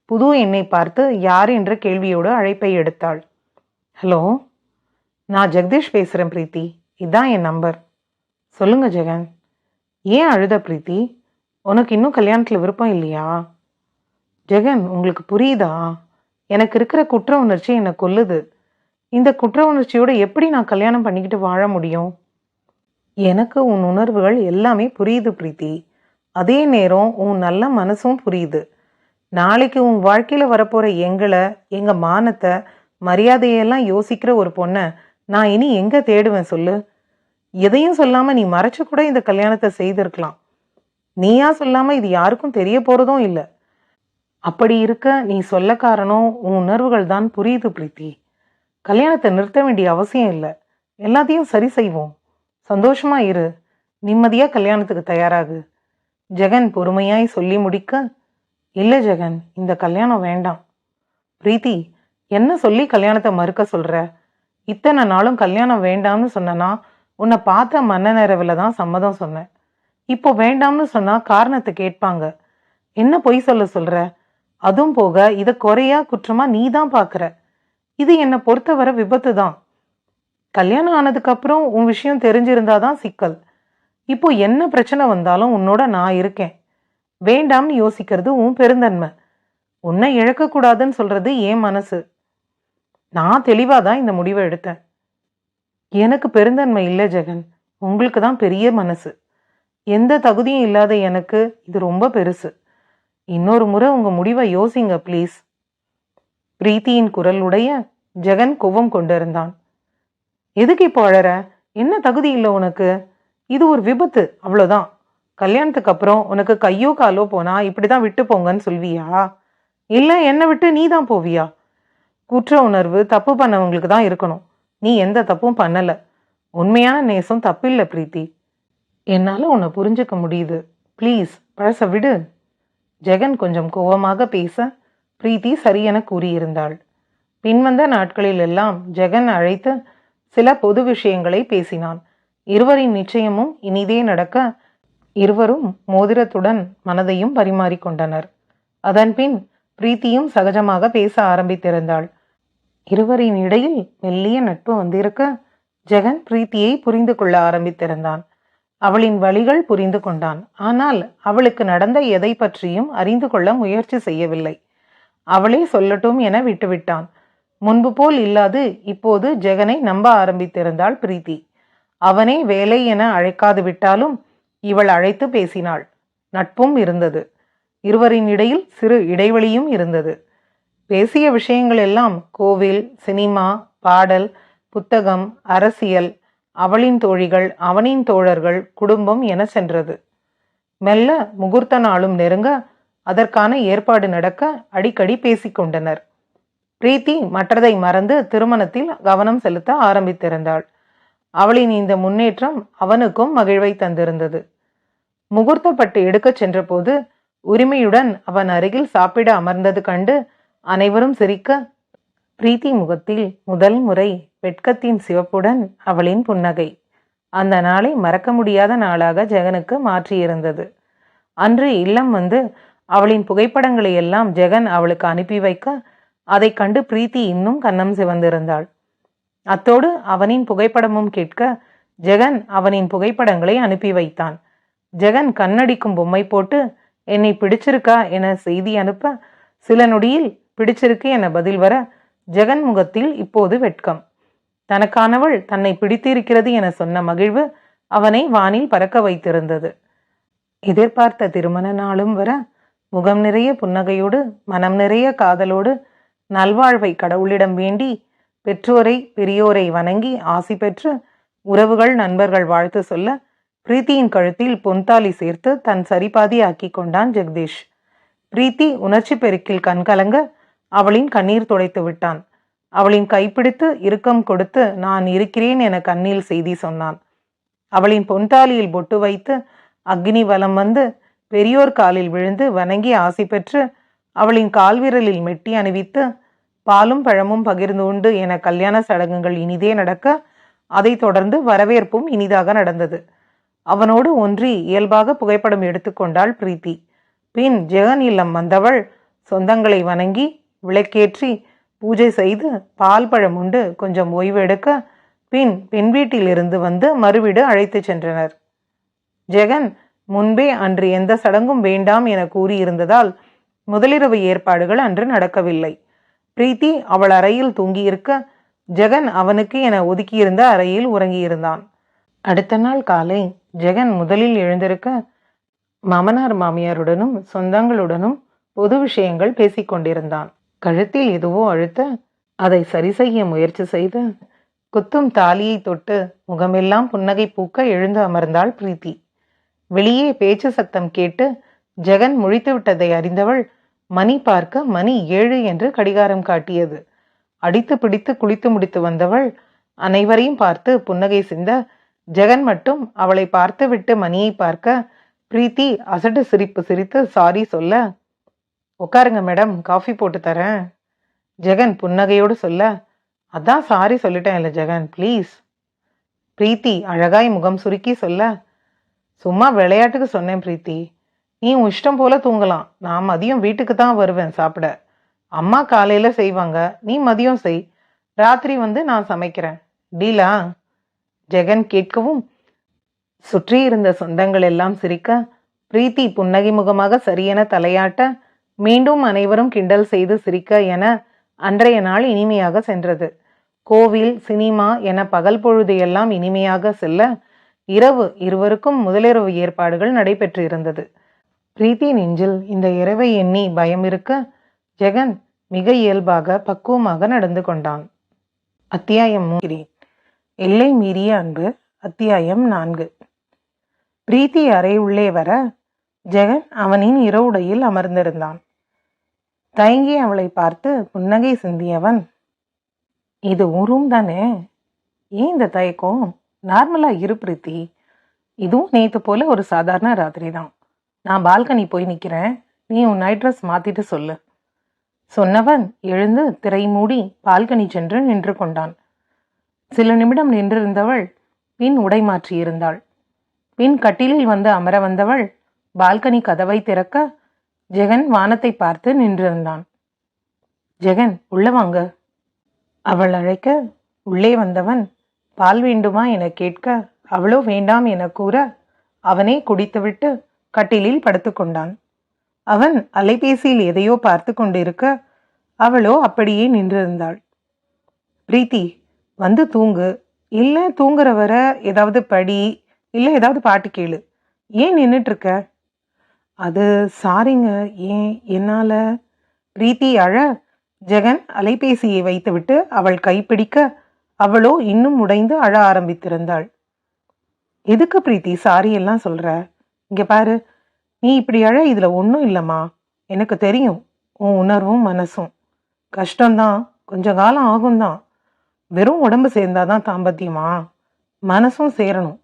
புது எண்ணை பார்த்து யார் என்ற கேள்வியோடு அழைப்பை எடுத்தாள். ஹலோ, நான் ஜெகதீஷ் பேசுகிறேன் பிரீத்தி, இதான் என் நம்பர். சொல்லுங்க ஜெகன். ஏன் அழுத பிரீத்தி? உனக்கு இன்னும் கல்யாணத்தில் விருப்பம் இல்லையா? ஜெகன், உங்களுக்கு புரியுதா? எனக்கு இருக்கிற குற்ற உணர்ச்சி என்னை கொல்லுது. இந்த குற்ற உணர்ச்சியோட எப்படி நான் கல்யாணம் பண்ணிக்கிட்டு வாழ முடியும்? எனக்கு உன் உணர்வுகள் எல்லாமே புரியுது பிரீத்தி. அதே நேரம் உன் நல்ல மனசும் புரியுது. நாளைக்கு உன் வாழ்க்கையில் வரப்போகிற எங்களை, எங்கள் மானத்தை, மரியாதையெல்லாம் யோசிக்கிற ஒரு பொண்ணை நான் இனி எங்கே தேடுவேன் சொல்லு? எதையும் சொல்லாமல் நீ மறைச்சு கூட இந்த கல்யாணத்தை செய்திருக்கலாம். நீயா சொல்லாமல் இது யாருக்கும் தெரிய போகிறதும் இல்லை. அப்படி இருக்க நீ சொல்ல காரணம் உன் உணர்வுகள் தான். புரியுது பிரீத்தி. கல்யாணத்தை நிறுத்த வேண்டிய அவசியம் இல்லை. எல்லாத்தையும் சரி செய்வோம். சந்தோஷமா இரு. நிம்மதியா கல்யாணத்துக்கு தயாராகு. ஜெகன் பொறுமையாய் சொல்லி முடிக்க, இல்லை ஜெகன், இந்த கல்யாணம் வேண்டாம். பிரீத்தி, என்ன சொல்லி கல்யாணத்தை மறுக்க சொல்ற? இத்தனை நாளும் கல்யாணம் வேண்டாம்னு சொன்னா உன்னை பார்த்த மன்ன நிறைவில் தான் சம்மதம் சொன்னேன். இப்போ வேண்டாம்னு சொன்னா காரணத்தை கேட்பாங்க. என்ன பொய் சொல்ற? அதுவும் போக இதை குறையா குற்றமா நீ தான் பார்க்குற. இது என்னை பொறுத்தவரை விபத்து தான். கல்யாணம் ஆனதுக்கு அப்புறம் உன் விஷயம் தெரிஞ்சிருந்தாதான் சிக்கல். இப்போ என்ன பிரச்சனை வந்தாலும் உன்னோட நான் இருக்கேன். வேண்டாம்னு யோசிக்கிறது உன் பெருந்தன்மை. உன்னை இழக்கக்கூடாதுன்னு சொல்றது என் மனசு. நான் தெளிவாதான் இந்த முடிவை எடுத்தேன். எனக்கு பெருந்தன்மை இல்லை ஜெகன், உங்களுக்கு தான் பெரிய மனசு. எந்த தகுதியும் இல்லாத எனக்கு இது ரொம்ப பெருசு. இன்னொரு முறை உங்க முடிவை யோசிங்க ப்ளீஸ். பிரீத்தியின் குரல் உடைய ஜெகன் கோபம் கொண்டிருந்தான். எதுக்கு இப்போ அழற? என்ன தகுதி இல்லை உனக்கு? இது ஒரு விபத்து, அவ்வளோதான். கல்யாணத்துக்கு அப்புறம் உனக்கு கையோ காலோ போனா இப்படிதான் விட்டு போங்கன்னு சொல்வியா? இல்லை என்னை விட்டு நீ தான் போவியா? குற்ற உணர்வு தப்பு பண்ணவங்களுக்கு தான் இருக்கணும். நீ எந்த தப்பும் பண்ணல. உண்மையான நேசம் தப்பில்லை பிரீத்தி. என்னால உன்னை புரிஞ்சுக்க முடியுது. ப்ளீஸ் பழச விடு. ஜெகன் கொஞ்சம் கோபமாக பேச பிரீத்தி சரியென கூறியிருந்தாள். பின்வந்த நாட்களில் எல்லாம் ஜெகன் அழைத்து சில பொது விஷயங்களை பேசினான். இருவரின் நிச்சயமும் இனிதே நடக்க இருவரும் மோதிரத்துடன் மனதையும் பரிமாறிக்கொண்டனர். அதன்பின் பிரீத்தியும் சகஜமாக பேச ஆரம்பித்திருந்தாள். இருவரின் இடையில் மெல்லிய நட்பு வந்திருக்க ஜெகன் பிரீத்தியை புரிந்து கொள்ள ஆரம்பித்திருந்தான். அவளின் வழிகள் புரிந்து கொண்டான். ஆனால் அவளுக்கு நடந்த எதை பற்றியும் அறிந்து கொள்ள முயற்சி செய்யவில்லை. அவளே சொல்லட்டும் என விட்டுவிட்டான். முன்பு போல் இல்லாது இப்போது ஜெகனை நம்ப ஆரம்பித்திருந்தாள் பிரீத்தி. அவனே வேலை என அழைக்காது விட்டாலும் இவள் அழைத்து பேசினாள். நட்பும் இருந்தது. இருவரின் இடையில் சிறு இடைவெளியும் இருந்தது. பேசிய விஷயங்கள் எல்லாம் கோவில், சினிமா, பாடல், புத்தகம், அரசியல், அவளின் தோழிகள், அவனின் தோழர்கள், குடும்பம் என சென்றது. மெல்ல முகூர்த்த நாளும் நெருங்க அதற்கான ஏற்பாடு நடக்க அடிக்கடி பேசிக்கொண்டனர். பிரீத்தி மற்றதை மறந்து திருமணத்தில் கவனம் செலுத்த ஆரம்பித்திருந்தாள். அவளின் இந்த முன்னேற்றம் அவனுக்கும் மகிழ்வை தந்திருந்தது. முகூர்த்தப்பட்டு எடுக்கச் சென்றபோது உரிமையுடன் அவன் அருகில் சாப்பிட அமர்ந்தது கண்டு அனைவரும் சிரிக்க பிரீத்தி முகத்தில் முதல் முறை வெட்கத்தின் சிவப்புடன் அவளின் புன்னகை அந்த நாளை மறக்க முடியாத நாளாக ஜெகனுக்கு மாற்றியிருந்தது. அன்று இல்லம் வந்து அவளின் புகைப்படங்களை எல்லாம் ஜெகன் அவளுக்கு அனுப்பி வைக்க அதை கண்டு பிரீத்தி இன்னும் கன்னம் சிவந்திருந்தாள். அத்தோடு அவனின் புகைப்படமும் கேட்க ஜெகன் அவனின் புகைப்படங்களை அனுப்பி வைத்தான். ஜெகன் கண்ணடிக்கும் பொம்மை போட்டு என்னை பிடிச்சிருக்கா என செய்தி அனுப்ப சில நொடியில் பிடிச்சிருக்கு என பதில் வர ஜெகன் முகத்தில் இப்போது வெட்கம். தனக்கானவள் தன்னை பிடித்திருக்கிறது என சொன்ன மகிழ்வு அவனை வானில் பறக்க வைத்திருந்தது. எதிர்பார்த்த திருமண நாளும் வர முகம் நிறைய புன்னகையோடு மனம் நிறைய காதலோடு நல்வாழ்வை கடவுளிடம் வேண்டி பெற்றோரை பெரியோரை வணங்கி ஆசி பெற்று உறவுகள் நண்பர்கள் வாழ்த்து சொல்ல பிரீத்தியின் கழுத்தில் பொன்தாலி சேர்த்து தன் சரிபாதி ஆக்கி கொண்டான் ஜெகதீஷ். பிரீத்தி உணர்ச்சி பெருக்கில் கண்கலங்க அவளின் கண்ணீர் துடைத்து விட்டான். அவளின் கைப்பிடித்து இறுக்கம் கொடுத்து நான் இருக்கிறேன் என கண்ணில் செய்தி சொன்னான். அவளின் பொன்தாலியில் பொட்டு வைத்து அக்னி வலம் வந்து பெரியோர் காலில் விழுந்து வணங்கி ஆசி பெற்று அவளின் கால்விரலில் மெட்டி அணிவித்து பாலும் பழமும் பகிர்ந்து உண்டு என கல்யாண சடங்குகள் இனிதே நடக்க அதை தொடர்ந்து வரவேற்பும் இனிதாக நடந்தது. அவனோடு ஒன்றி இயல்பாக புகைப்படம் எடுத்துக்கொண்டாள் பிரீத்தி. பின் ஜெகன் இல்லம் வந்தவள் சொந்தங்களை வணங்கி விளக்கேற்றி பூஜை செய்து பால் பழம் உண்டு கொஞ்சம் ஓய்வு எடுக்க பின் பெண் வீட்டிலிருந்து வந்து மறுவீடு அழைத்து சென்றனர். ஜெகன் முன்பே அன்று எந்த சடங்கும் வேண்டாம் என கூறியிருந்ததால் முதலிரவு ஏற்பாடுகள் அன்று நடக்கவில்லை. பிரீத்தி அவள் அறையில் தூங்கியிருக்க ஜெகன் அவனுக்கு என ஒதுக்கியிருந்த அறையில் உறங்கியிருந்தான். அடுத்த நாள் காலை ஜெகன் முதலில் எழுந்திருக்க மாமனார் மாமியாருடனும் சொந்தங்களுடனும் பொது விஷயங்கள் பேசிக்கொண்டிருந்தான். கழுத்தில் எதுவோ அழுத்த அதை சரி செய்ய முயற்சி செய்து குத்தும் தாலியை தொட்டு முகமெல்லாம் புன்னகை பூக்க எழுந்து அமர்ந்தாள் பிரீத்தி. வெளியே பேச்சு சத்தம் கேட்டு ஜெகன் முழித்து விட்டதை அறிந்தவள் மணி பார்க்க மணி 7 என்று கடிகாரம் காட்டியது. அடித்து பிடித்து குளித்து முடித்து வந்தவள் அனைவரையும் பார்த்து புன்னகை சிந்த ஜெகன் மட்டும் அவளை பார்த்து விட்டு மணியை பார்க்க பிரீத்தி அசட்டு சிரிப்பு சிரித்து சாரி சொல்ல உட்காருங்க மேடம், காஃபி போட்டு தரேன். ஜெகன் புன்னகையோடு சொல்ல அதான் சாரி சொல்லிட்டேன் இல்லை ஜெகன், ப்ளீஸ். பிரீத்தி அழகாய் முகம் சுருக்கி சொல்ல சும்மா விளையாட்டுக்கு சொன்னேன் பிரீத்தி, நீ உன் இஷ்டம் போல தூங்கலாம். நான் மதியம் வீட்டுக்கு தான் வருவேன் சாப்பிட. அம்மா காலையில செய்வாங்க, நீ மதியம் செய். ராத்திரி வந்து நான் சமைக்கிறேன். டீலா? ஜெகன் கேட்கவும் சுற்றி இருந்த சொந்தங்கள் எல்லாம் சிரிக்க பிரீத்தி புன்னகை முகமாக சரியென தலையாட்ட மீண்டும் அனைவரும் கிண்டல் செய்து சிரிக்க என அன்றைய நாள் இனிமையாக சென்றது. கோவில், சினிமா என பகல் பொழுது எல்லாம் இனிமையாக செல்ல இரவு இருவருக்கும் முதலிரவு ஏற்பாடுகள் நடைபெற்றிருந்தது. பிரீத்தி நெஞ்சில் இந்த இரவை எண்ணி பயம் இருக்க ஜெகன் மிக இயல்பாக பக்குவமாக நடந்து கொண்டான். அத்தியாயம் 3. எல்லை மீறிய அன்பு. அத்தியாயம் 4. பிரீத்தி அறை உள்ளே வர ஜெகன் அவனின் இரவுடையில் அமர்ந்திருந்தான். தயங்கி அவளை பார்த்து புன்னகை சிந்தியவன், இது உன் ரூம் தானே? ஏன் இந்த தயக்கம்? நார்மலா இரு பிரீத்தி. இதுவும் நேத்து போல ஒரு சாதாரண ராத்திரி தான். நான் பால்கனி போய் நிக்கிறேன், நீ உன் நைட் ட்ரெஸ் மாத்திட்டு சொல்லு. சொன்னவன் எழுந்து திரை மூடி பால்கனி சென்று நின்று கொண்டான். சில நிமிடம் நின்றிருந்தவள் பின் உடை மாற்றியிருந்தாள். பின் கட்டிலில் வந்து அமர வந்தவள் பால்கனி கதவை திறக்க ஜெகன் வானத்தை பார்த்து நின்றிருந்தான். ஜெகன், உள்ள வாங்க. அவள் அழைக்க உள்ளே வந்தவன் பால் வேண்டுமா என கேட்க அவளோ வேண்டாம் என கூற அவனே குடித்துவிட்டு கட்டிலில் படுத்துக்கொண்டான். அவன் அலைபேசியில் எதையோ பார்த்து கொண்டிருக்க அவளோ அப்படியே நின்றிருந்தாள். பிரீத்தி, வந்து தூங்கு, இல்லை தூங்குற வர ஏதாவது படி, இல்லை ஏதாவது பாட்டு கேளு. ஏன் நின்றுட்டு இருக்க? அது சாரிங்க, ஏன் என்னால. பிரீத்தி அழ ஜெகன் அலைபேசியை வைத்துவிட்டு அவள் கைப்பிடிக்க அவளோ இன்னும் உடைந்து அழ ஆரம்பித்திருந்தாள். எதுக்கு பிரீத்தி சாரி எல்லாம் சொல்ற? இங்க பாரு, நீ இப்படி அழ இதுல ஒன்றும் இல்லைம்மா. எனக்கு தெரியும் உன் உணர்வும் மனசும். கஷ்டம்தான், கொஞ்ச காலம் ஆகும்தான். வெறும் உடம்பு சேர்ந்தாதான் தாம்பத்தியமா? மனசும் சேரணும்.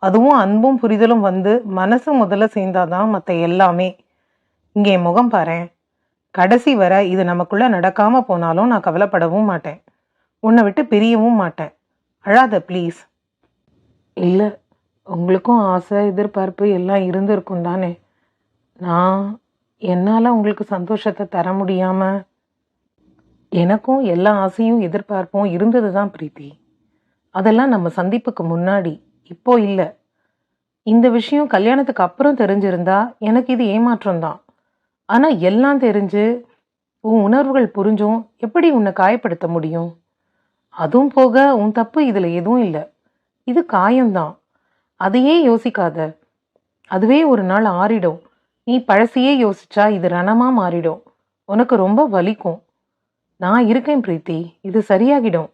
அதுவும் அன்பும் புரிதலும் வந்து மனசு முதல்ல சேர்ந்தாதான் மற்ற எல்லாமே. இங்கே முகம் பாரு, கடைசி வர இது நமக்குள்ள நடக்காம போனாலும் நான் கவலைப்படவும் மாட்டேன், உன்னை விட்டு பிரியவும் மாட்டேன். அழாத ப்ளீஸ். இல்லை, உங்களுக்கும் ஆசை எதிர்பார்ப்பு எல்லாம் இருந்திருக்கும் தானே. என்னால் உங்களுக்கு சந்தோஷத்தை தர முடியாம எனக்கும் எல்லா ஆசையும் எதிர்பார்ப்பும் இருந்தது தான் பிரீத்தி. அதெல்லாம் நம்ம சந்திப்புக்கு முன்னாடி, இப்போ இல்லை. இந்த விஷயம் கல்யாணத்துக்கு அப்புறம் தெரிஞ்சிருந்தா எனக்கு இது ஏமாற்றம் தான். ஆனால் எல்லாம் தெரிஞ்சு உன் உணர்வுகள் புரிஞ்சும் எப்படி உன்னை காயப்படுத்த முடியும்? அதுவும் போக உன் தப்பு இதில் எதுவும் இல்லை. இது காயம்தான். அதையே யோசிக்காத, அதுவே ஒரு நாள் ஆறிடும். நீ பழசையே யோசிச்சா இது ரணமா மாறிடும். உனக்கு ரொம்ப வலிக்கும். நான் இருக்கேன் பிரீத்தி, இது சரியாகிடும்.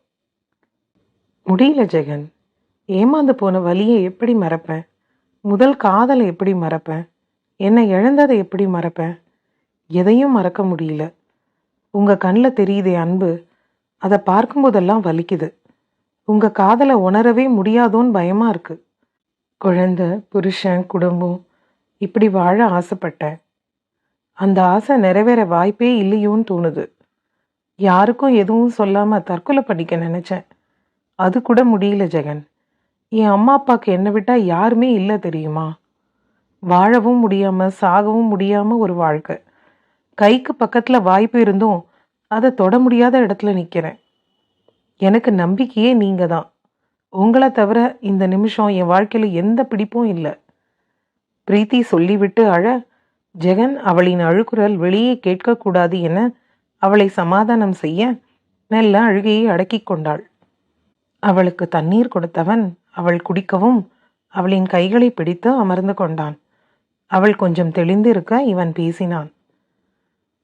முடியல ஜெகன். ஏமாந்து போன வலியை எப்படி மறப்பேன்? முதல் காதலை எப்படி மறப்பேன்? என்னை இழந்ததை எப்படி மறப்பேன்? எதையும் மறக்க முடியல. உங்க கண்ணில் தெரியுதே அன்பு, அதை பார்க்கும்போதெல்லாம் வலிக்குது. உங்க காதலை உணரவே முடியாதோன்னு பயமா இருக்கு. குழந்தை, புருஷன், குடும்பம், இப்படி வாழ ஆசைப்பட்டேன். அந்த ஆசை நிறைவேற வாய்ப்பே இல்லையோன்னு தோணுது. யாருக்கும் எதுவும் சொல்லாம தற்கொலை பண்ணிக்க நினைச்சேன். அது கூட முடியல ஜெகன். என் அம்மா அப்பாவுக்கு என்னை விட்டா யாருமே இல்லை தெரியுமா? வாழவும் முடியாம சாகவும் முடியாம ஒரு வாழ்க்கை. கைக்கு பக்கத்துல வாய்ப்பு இருந்தும் அதை தொட முடியாத இடத்துல நிக்கிறேன். எனக்கு நம்பிக்கையே நீங்க தான். உங்களை தவிர இந்த நிமிஷம் என் வாழ்க்கையில எந்த பிடிப்பும் இல்லை. பிரீத்தி சொல்லிவிட்டு அழ ஜெகன் அவளின் அழுகுரல் வெளியே கேட்கக்கூடாது என அவளை சமாதானம் செய்ய மெல்ல அழுகையை அடக்கி கொண்டாள். அவளுக்கு தண்ணீர் கொடுத்தவன் அவள் குடிக்கவும் அவளின் கைகளை பிடித்து அமர்ந்து கொண்டான். அவள் கொஞ்சம் தெளிந்திருக்க இவன் பேசினான்.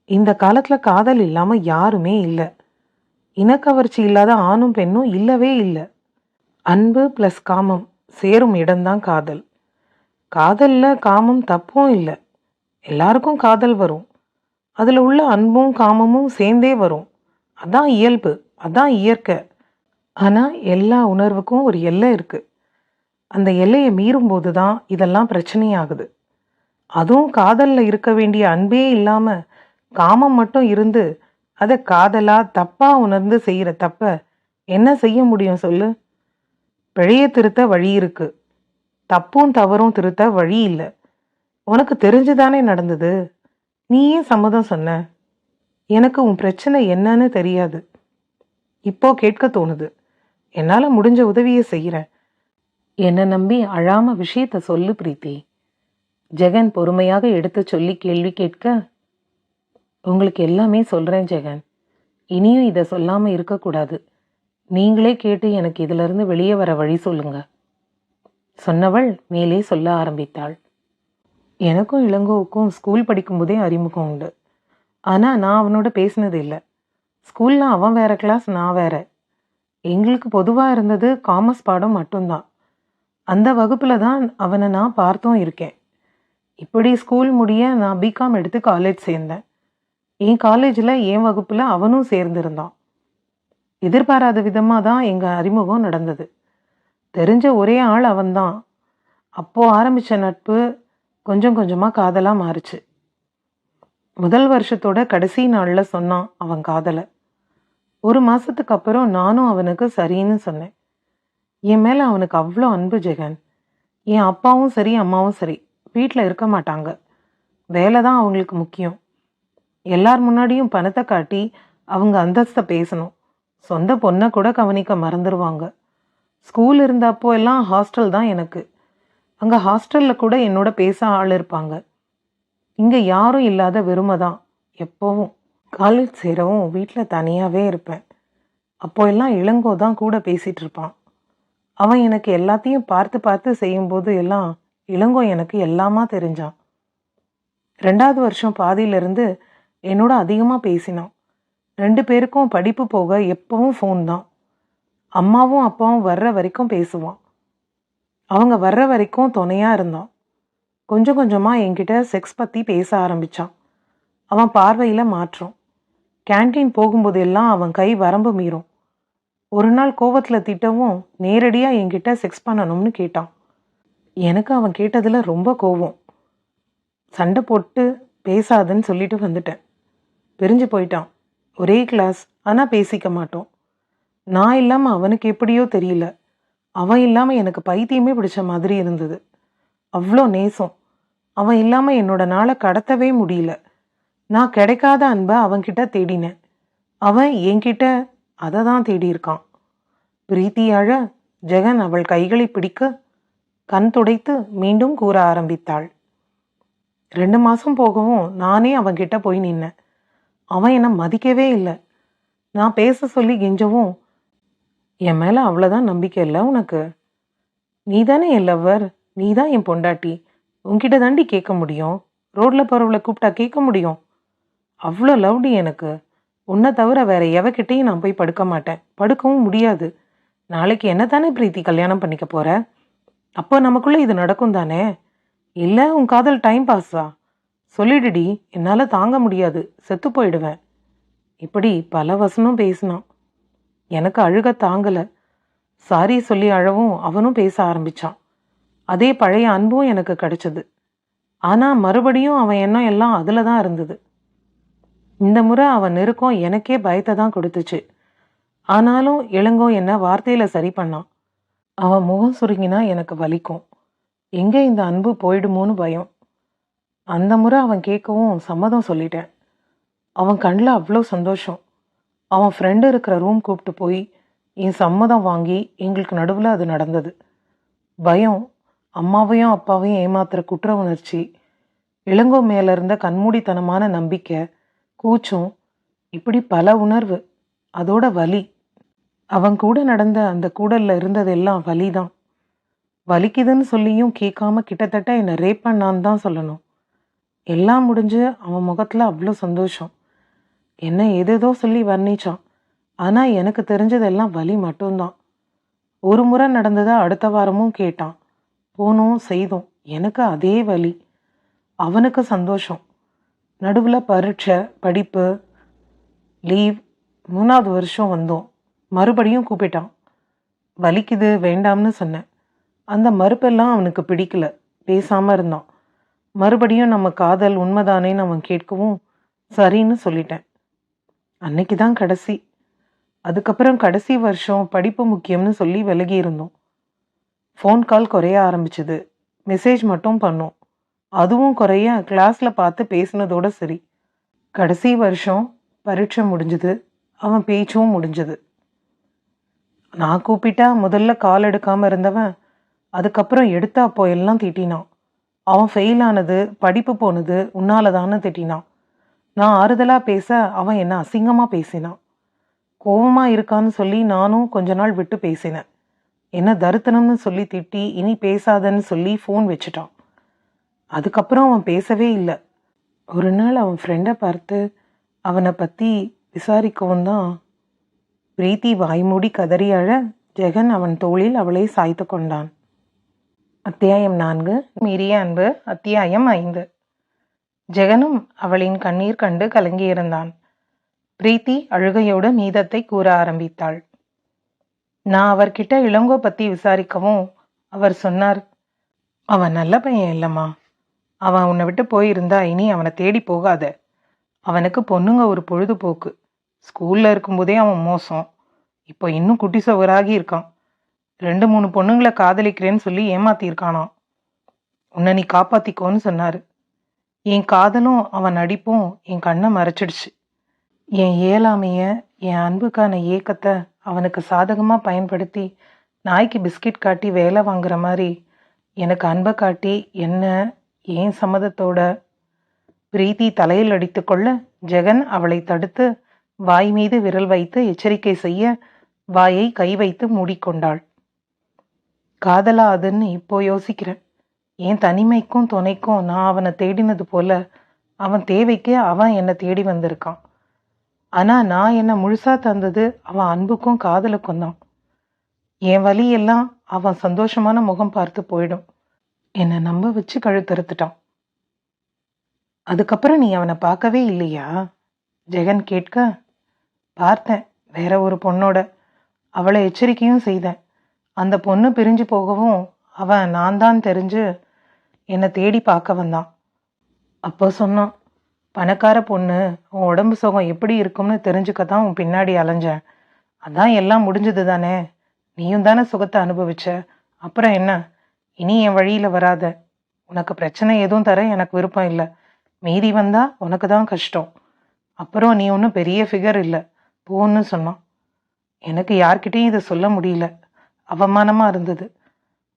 இந்த காலத்துல காதல் இல்லாம யாருமே இல்லை. இனக்கவர்ச்சி இல்லாத ஆணும் பெண்ணும் இல்லவே இல்லை. அன்பு பிளஸ் காமம் சேரும் இடம்தான் காதல். காதல்ல காமம் தப்பும் இல்லை. எல்லாருக்கும் காதல் வரும். அதில் உள்ள அன்பும் காமமும் சேர்ந்தே வரும். அதான் இயல்பு, அதான் இயற்கை. ஆனால் எல்லா உணர்வுக்கும் ஒரு எல்லை இருக்கு. அந்த எல்லையை மீறும்போது தான் இதெல்லாம் பிரச்சனையாகுது. அதுவும் காதலில் இருக்க வேண்டிய அன்பே இல்லாமல் காமம் மட்டும் இருந்து அதை காதலா தப்பா உணர்ந்து செய்கிற தப்ப என்ன செய்ய முடியும் சொல்லு? பிழைய திருத்த வழி இருக்கு, தப்பும் தவறும் திருத்த வழி இல்லை. உனக்கு தெரிஞ்சுதானே நடந்தது. நீ ஏன் சம்மதம் சொன்ன? எனக்கு உன் பிரச்சனை என்னன்னு தெரியாது. இப்போ கேட்க தோணுது. என்னால் முடிஞ்ச உதவியை செய்கிறேன். என்னை நம்பி அழாம விஷயத்த சொல்லு பிரீத்தி. ஜெகன் பொறுமையாக எடுத்து சொல்லி கேள்வி கேட்க, உங்களுக்கு எல்லாமே சொல்றேன் ஜெகன். இனியும் இதை சொல்லாம இருக்கக்கூடாது. நீங்களே கேட்டு எனக்கு இதிலிருந்து வெளியே வர வழி சொல்லுங்க. சொன்னவள் மேலே சொல்ல ஆரம்பித்தாள். எனக்கும் இளங்கோவுக்கும் ஸ்கூல் படிக்கும்போதே அறிமுகம் உண்டு. ஆனால் நான் அவனோட பேசினது இல்லை. ஸ்கூலில் அவன் வேற கிளாஸ், நான் வேற. எங்களுக்கு பொதுவாக இருந்தது காமர்ஸ் பாடம் மட்டும்தான். அந்த வகுப்பில் தான் அவனை நான் பார்த்தும் இருக்கேன். இப்படி ஸ்கூல் முடிய நான் பிகாம் எடுத்து காலேஜ் சேர்ந்தேன். என் காலேஜில் என் வகுப்பில் அவனும் சேர்ந்திருந்தான். எதிர்பாராத விதமாக தான் எங்கள் அறிமுகம் நடந்தது. தெரிஞ்ச ஒரே ஆள் அவன்தான். அப்போது ஆரம்பித்த நட்பு கொஞ்சம் கொஞ்சமாக காதலாக மாறுச்சு. முதல் வருஷத்தோட கடைசி நாளில் சொன்னான் அவன் காதலை. 1 மாதத்துக்கு அப்புறம் நானும் அவனுக்கு சரின்னு சொன்னேன். என் மேலே அவனுக்கு அவ்வளோ அன்பு ஜெகன். என் அப்பாவும் சரி அம்மாவும் சரி வீட்டில் இருக்க மாட்டாங்க. வேலை தான் அவங்களுக்கு முக்கியம். எல்லார் முன்னாடியும் பணத்தை காட்டி அவங்க அந்தஸ்தை பேசணும். சொந்த பொண்ணை கூட கவனிக்க மறந்துடுவாங்க. ஸ்கூல் இருந்தப்போ எல்லாம் ஹாஸ்டல் தான் எனக்கு. அங்கே ஹாஸ்டலில் கூட என்னோட பேச ஆள் இருப்பாங்க. இங்கே யாரும் இல்லாத வெறுமை தான் எப்போவும். காலேஜ் சேரவும் வீட்டில் தனியாகவே இருப்பேன். அப்போ எல்லாம் இளங்கோ தான் கூட பேசிகிட்டு இருப்பான். அவன் எனக்கு எல்லாத்தையும் பார்த்து பார்த்து செய்யும்போது எல்லாம் இளங்கோ எனக்கு எல்லாமா தெரிஞ்சான். 2வது வருஷம் பாதியிலிருந்து என்னோட அதிகமாக பேசினான். 2 பேருக்கும் படிப்பு போக எப்பவும் ஃபோன் தான். அம்மாவும் அப்பாவும் வர்ற வரைக்கும் பேசுவான். அவங்க வர்ற வரைக்கும் துணையாக இருந்தான். கொஞ்சம் கொஞ்சமாக என்கிட்ட செக்ஸ் பற்றி பேச ஆரம்பித்தான். அவன் பார்வையில் மாற்றம். கேன்டீன் போகும்போது எல்லாம் அவன் கை வரம்பு மீறும். ஒரு நாள் கோவத்தில் திட்டவும் நேரடியாக என்கிட்ட செக்ஸ் பண்ணணும்னு கேட்டான். எனக்கு அவன் கேட்டதில் ரொம்ப கோவம். சண்டை போட்டு பேசாதுன்னு சொல்லிட்டு வந்துட்டேன். பிரிஞ்சு போயிட்டான். ஒரே கிளாஸ், ஆனால் பேசிக்க மாட்டோம். நான் இல்லாமல் அவனுக்கு எப்படியோ தெரியல, அவன் இல்லாமல் எனக்கு பைத்தியமே பிடிச்ச மாதிரி இருந்தது. அவ்வளோ நேசம். அவன் இல்லாமல் என்னோட நாளை கடத்தவே முடியல. நான் கிடைக்காத அன்பை அவன்கிட்ட தேடினேன். அவன் என்கிட்ட அதை தான் தேடியிருக்கான். பிரீத்தி அழ ஜெகன் அவள் கைகளை பிடிக்க கண் துடைத்து மீண்டும் கூற ஆரம்பித்தாள். 2 மாதம் போகவும் நானே அவன்கிட்ட போய் நின்னேன். அவன் என்னை மதிக்கவே இல்லை. நான் பேச சொல்லி கெஞ்சவும், என் மேலே அவ்வளோதான் நம்பிக்கை இல்லை உனக்கு? நீ தானே என் லவ்வர், நீ தான் என் பொண்டாட்டி, உன்கிட்ட தாண்டி கேட்க முடியும். ரோட்டில் போகிறவளை கூப்பிட்டா கேட்க முடியும். அவ்வளோ லவ்டி எனக்கு. உன்னை தவிர வேற எவகிட்டையும் நான் போய் படுக்க மாட்டேன், படுக்கவும் முடியாது. நாளைக்கு என்ன தானே பிரீத்தி கல்யாணம் பண்ணிக்க போற? அப்போ நமக்குள்ளே இது நடக்கும் தானே? இல்லை உன் காதல் டைம் பாஸா? சொல்லிடுடி, என்னால் தாங்க முடியாது, செத்து போயிடுவேன். இப்படி பல வசனம் பேசினான். எனக்கு அழுக தாங்கலை. சாரி சொல்லி அழவும் அவனும் பேச ஆரம்பித்தான். அதே பழைய அன்பும் எனக்கு கிடைச்சது. ஆனால் மறுபடியும் அவன் எண்ணம் எல்லாம் அதில் தான் இருந்தது. இந்த முறை அவன் நெருக்கம் எனக்கே பயத்தை தான் கொடுத்துச்சு. ஆனாலும் இளங்கோ என்ன வார்த்தையில் சரி பண்ணான். அவன் முகம் சுருங்கினா எனக்கு வலிக்கும். எங்கே இந்த அன்பு போயிடுமோன்னு பயம். அந்த முறை அவன் கேட்கவும் சம்மதம் சொல்லிட்டேன். அவன் கண்ணில் அவ்வளோ சந்தோஷம். அவன் ஃப்ரெண்டு இருக்கிற ரூம் கூப்பிட்டு போய் என் சம்மதம் வாங்கி எங்களுக்கு நடுவில் அது நடந்தது. பயம், அம்மாவையும் அப்பாவையும் ஏமாத்துற குற்ற உணர்ச்சி, இளங்கோ மேலே இருந்த கண்மூடித்தனமான நம்பிக்கை, கூச்சம், இப்படி பல உணர்வு. அதோட வலி. அவன் கூட நடந்த அந்த கூடல்ல இருந்ததெல்லாம் வலிதான். வலிக்குதுன்னு சொல்லியும் கேட்காம கிட்டத்தட்ட என்னை ரேப் பண்ணான்னு தான் சொல்லணும். எல்லாம் முடிஞ்சு அவன் முகத்தில் அவ்வளோ சந்தோஷம். என்ன ஏதேதோ சொல்லி வர்ணிச்சான். ஆனால் எனக்கு தெரிஞ்சதெல்லாம் வலி மட்டும்தான். ஒரு முறை நடந்ததை அடுத்த வாரமும் கேட்டான். போனோம் செய்தோம். எனக்கு அதே வலி. அவனுக்கு சந்தோஷம். நடுவில் பரீட்சை, படிப்பு, லீவ். 3வது வருஷம் வந்தோம். மறுபடியும் கூப்பிட்டான். வலிக்குது வேண்டாம்னு சொன்னேன். அந்த மறுப்பெல்லாம் அவனுக்கு பிடிக்கல. பேசாமல் இருந்தான். மறுபடியும் நம்ம காதல் உண்மைதானேன்னு அவன் கேட்கவும் சரின்னு சொல்லிட்டேன். அன்னைக்கு தான் கடைசி. அதுக்கப்புறம் கடைசி வருஷம் படிப்பு முக்கியம்னு சொல்லி விலகி இருந்தோம். ஃபோன் கால் குறைய ஆரம்பிச்சுது. மெசேஜ் மட்டும் பண்ணோம். அதுவும் குறைய கிளாஸில் பார்த்து பேசினதோட சரி. கடைசி வருஷம் பரீட்சை முடிஞ்சுது. அவன் பேச்சும் முடிஞ்சது. நான் கூப்பிட்டா முதல்ல கால் எடுக்காமல் இருந்தவன் அதுக்கப்புறம் எடுத்தா அப்போ எல்லாம் திட்டினான். அவன் ஃபெயில் ஆனது, படிப்பு போனது உன்னால தானே திட்டினான். நான் ஆறுதலாக பேச அவன் என்ன அசிங்கமாக பேசினான். கோபமாக இருக்கான்னு சொல்லி நானும் கொஞ்ச நாள் விட்டு பேசினேன். என்ன தருத்தனம்னு சொல்லி திட்டி இனி பேசாதன்னு சொல்லி ஃபோன் வச்சுட்டான். அதுக்கப்புறம் அவன் பேசவே இல்லை. ஒரு நாள் அவன் ஃப்ரெண்டை பார்த்து அவனை பற்றி விசாரிக்கவும் தான் பிரீத்தி வாய்மூடி கதறி அழ ஜெகன் அவன் தோளில் அவளை சாய்த்து கொண்டான். அத்தியாயம் 4. மீறிய அன்பு. அத்தியாயம் 5. ஜெகனும் அவளின் கண்ணீர் கண்டு கலங்கியிருந்தான். பிரீத்தி அழுகையோடு மீதத்தை கூற ஆரம்பித்தாள். நான் அவர்கிட்ட இளங்கோ பத்தி விசாரிக்கவும் அவர் சொன்னார், அவன் நல்ல பையன் இல்லம்மா. அவன் உன்னை விட்டு போயிருந்தா இனி அவனை தேடி போகாத. அவனுக்கு பொண்ணுங்க ஒரு பொழுதுபோக்கு. ஸ்கூல்ல இருக்கும்போதே அவன் மோசம். இப்போ இன்னும் குட்டி சவராகி இருக்கான். 2-3 பொண்ணுங்களை காதலிக்கிறேன்னு சொல்லி ஏமாத்திருக்கானாம். உன்னை நீ காப்பாத்திக்கோன்னு சொன்னாரு. என் காதலும் அவன் நடிப்பும் என் கண்ணை மறைச்சிடுச்சு. என் இயலாமைய, என் அன்புக்கான ஏக்கத்தை அவனுக்கு சாதகமா பயன்படுத்தி நாய்க்கு பிஸ்கட் காட்டி வேலை வாங்குற மாதிரி எனக்கு அன்பை காட்டி என்ன ஏன் சம்மதத்தோட. பிரீத்தி தலையில் அடித்துக்கொள்ள ஜெகன் அவளை தடுத்து வாய் மீது விரல் வைத்து எச்சரிக்கை செய்ய வாயை கை வைத்து மூடிக்கொண்டாள். காதலா அதுன்னு இப்போ யோசிக்கிறேன். என் தனிமைக்கும் துணைக்கும் நான் அவனை தேடினது போல அவன் தேவைக்கு அவன் என்னை தேடி வந்திருக்கான். ஆனா நான் என்னை முழுசா தந்தது அவன் அன்புக்கும் காதலுக்கும் தான். என் வலியெல்லாம் அவன் சந்தோஷமான முகம் பார்த்து போயிடும். என்னை நம்ப வச்சு கழுத்தறுத்துட்டான். அதுக்கப்புறம் நீ அவனை பார்க்கவே இல்லையா? ஜெகன் கேட்க, பார்த்தேன், வேற ஒரு பொண்ணோட. அவளை எச்சரிக்கையும் செய்தேன். அந்த பொண்ணு பிரிஞ்சு போகவும் அவன் நான் தான் தெரிஞ்சு என்னை தேடி பார்க்க வந்தான். அப்போ சொன்னான், பணக்கார பொண்ணு உன் உடம்பு சுகம் எப்படி இருக்கும்னு தெரிஞ்சுக்கத்தான் உன் பின்னாடி அலைஞ்சேன். அதான் எல்லாம் முடிஞ்சது தானே. நீயும் தானே சுகத்தை அனுபவிச்ச. அப்புறம் என்ன, இனி என் வழியில வராத. உனக்கு பிரச்சனை எதுவும் தர எனக்கு விருப்பம் இல்லை. மீறி வந்தா உனக்கு தான் கஷ்டம். அப்புறம் நீ ஒன்றும் பெரிய ஃபிகர் இல்லை, போன்னு சொன்னான். எனக்கு யார்கிட்டையும் இதை சொல்ல முடியல. அவமானமா இருந்தது.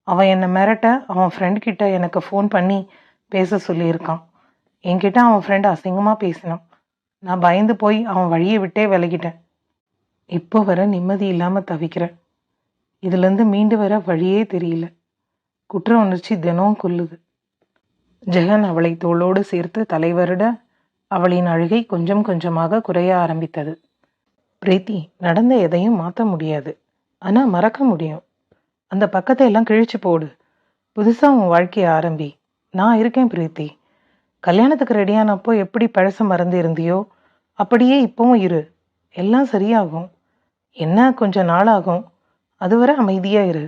அவன் என்னை மிரட்ட அவன் ஃப்ரெண்ட் கிட்ட எனக்கு ஃபோன் பண்ணி பேச சொல்லியிருக்கான். என்கிட்ட அவன் ஃப்ரெண்ட் அசிங்கமாக பேசினான். நான் பயந்து போய் அவன் வழியை விட்டே விலகிட்டேன். இப்போ வர நிம்மதி இல்லாமல் தவிக்கிறேன். இதுலேருந்து மீண்டு வர வழியே தெரியல. குற்ற உணர்ச்சி தினம் கொல்லுது. ஜெகன் அவளை தோளோடு சேர்த்து தலைவருட அவளின் அழுகை கொஞ்சம் கொஞ்சமாக குறைய ஆரம்பித்தது. பிரீத்தி, நடந்த எதையும் மாற்ற முடியாது, ஆனால் மறக்க முடியும். அந்த பக்கத்தை எல்லாம் கிழிச்சு போடு. புதுசாக உன் வாழ்க்கையை ஆரம்பி. நான் இருக்கேன் பிரீத்தி. கல்யாணத்துக்கு ரெடியானப்போ எப்படி பழச மறந்து இருந்தியோ அப்படியே இப்பவும் இரு. எல்லாம் சரியாகும். என்ன கொஞ்சம் நாளாகும். அதுவரை அமைதியா இரு.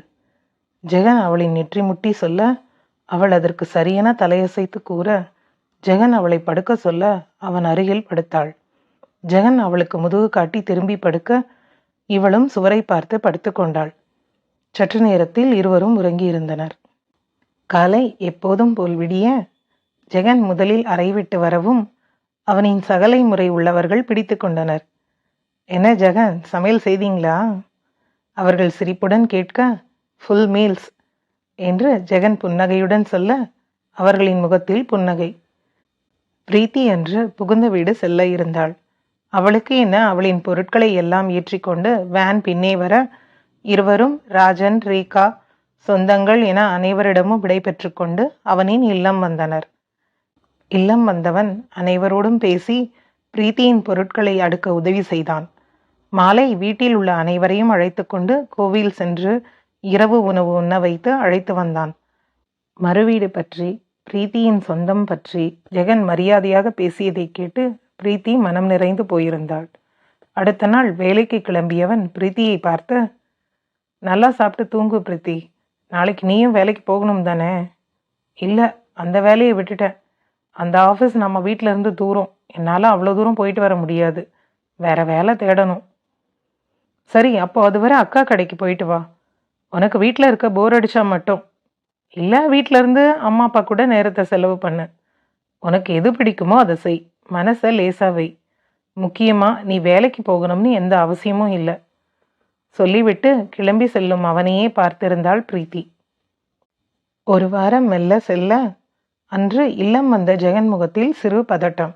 ஜெகன் அவளின் நெற்றி முட்டி சொல்ல அவள் அதற்கு சரியான தலையசைத்து கூற ஜெகன் அவளை படுக்க சொல்ல அவன் அருகில் படுத்தாள். ஜெகன் அவளுக்கு முதுகு காட்டி திரும்பி படுக்க இவளும் சுவரை பார்த்து படுத்து கொண்டாள். சற்று நேரத்தில் இருவரும் உறங்கியிருந்தனர். காலை எப்போதும் போல் விடிய ஜெகன் முதலில் அறை விட்டு வரவும் அவனின் சகலை முறை உள்ளவர்கள் பிடித்து கொண்டனர். என்ன ஜெகன், சமையல் செய்தீங்களா? அவர்கள் சிரிப்புடன் கேட்க, ஃபுல் மீல்ஸ் என்று ஜெகன் புன்னகையுடன் சொல்ல அவர்களின் முகத்தில் புன்னகை. பிரீத்தி என்று புகுந்த வீடு செல்ல இருந்தாள். அவளுக்கு என்ன, அவளின் பொருட்களை எல்லாம் ஏற்றிக்கொண்டு வேன் பின்னே வர இருவரும் ராஜன், ரேகா, சொந்தங்கள் என அனைவரிடமும் விடை பெற்று கொண்டு அவனின் இல்லம் வந்தனர். இல்லம் வந்தவன் அனைவரோடும் பேசி பிரீத்தியின் பொருட்களை அடுக்க உதவி செய்தான். மாலை வீட்டில் உள்ள அனைவரையும் அழைத்து கொண்டு கோவில் சென்று இரவு உணவு உண்ண வைத்து அழைத்து வந்தான். மறுவீடு பற்றி, பிரீத்தியின் சொந்தம் பற்றி ஜெகன் மரியாதையாக பேசியதை கேட்டு பிரீத்தி மனம் நிறைந்து போயிருந்தாள். அடுத்த நாள் வேலைக்கு கிளம்பியவன் பிரீத்தியை பார்த்து, நல்லா சாப்பிட்டு தூங்கு பிரீத்தி. நாளைக்கு நீயும் வேலைக்கு போகணும் தானே? இல்லை, அந்த வேலையை விட்டுட்டேன். அந்த ஆஃபீஸ் நம்ம வீட்டில இருந்து தூரம். என்னால் அவ்வளோ தூரம் போயிட்டு வர முடியாது. வேற வேலை தேடணும். சரி, அப்போ அதுவரை அக்கா கடைக்கு போயிட்டு வா. உனக்கு வீட்டில் இருக்க போர் அடிச்சா மட்டும். இல்லை, வீட்டில இருந்து அம்மா அப்பா கூட நேரத்தை செலவு பண்ணு. உனக்கு எது பிடிக்குமோ அதை செய். மனசை லேசாவை. முக்கியமா நீ வேலைக்கு போகணும்னு எந்த அவசியமும் இல்லை. சொல்லிவிட்டு கிளம்பி செல்லும் அவனையே பார்த்திருந்தாள் பிரீத்தி. ஒரு வாரம் மெல்ல செல்ல அன்று இல்லம் வந்த ஜெகன் முகத்தில் சிறு பதட்டம்.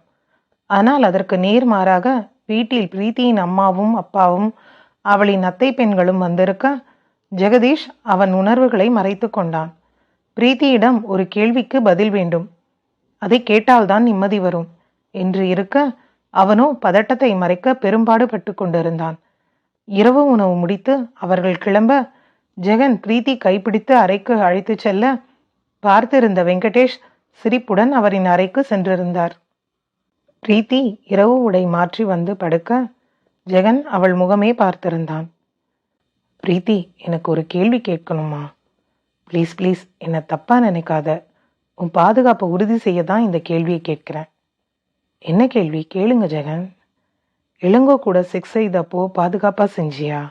ஆனால் அதற்கு நேர்மாறாக வீட்டில் பிரீத்தியின் அம்மாவும் அப்பாவும் அவளின் அத்தை பெண்களும் வந்திருக்க ஜெகதீஷ் அவன் உணர்வுகளை மறைத்து கொண்டான். பிரீத்தியிடம் ஒரு கேள்விக்கு பதில் வேண்டும். அதை கேட்டால்தான் நிம்மதி வரும் என்று இருக்க அவனோ பதட்டத்தை மறைக்க பெரும்பாடு பட்டு கொண்டிருந்தான். இரவு உணவு முடித்து அவர்கள் கிளம்ப ஜெகன் பிரீத்தி கைப்பிடித்து அறைக்கு அழைத்துச் செல்ல பார்த்திருந்த வெங்கடேஷ் சிரிப்புடன் அவரின் அறைக்கு சென்றிருந்தார். பிரீத்தி இரவு உடை மாற்றி வந்து படுக்க ஜெகன் அவள் முகமே பார்த்திருந்தான். பிரீத்தி, எனக்கு ஒரு கேள்வி கேட்கணுமா? ப்ளீஸ் ப்ளீஸ், என்னை தப்பா நினைக்காத. உன் பாதுகாப்பை உறுதி செய்ய தான் இந்த கேள்வியை கேட்கிறேன். என்ன கேள்வி? கேளுங்க ஜெகன். இளங்கோ கூட செக்ஸ் செய்தப்போ பாதுகாப்பா செஞ்சியா?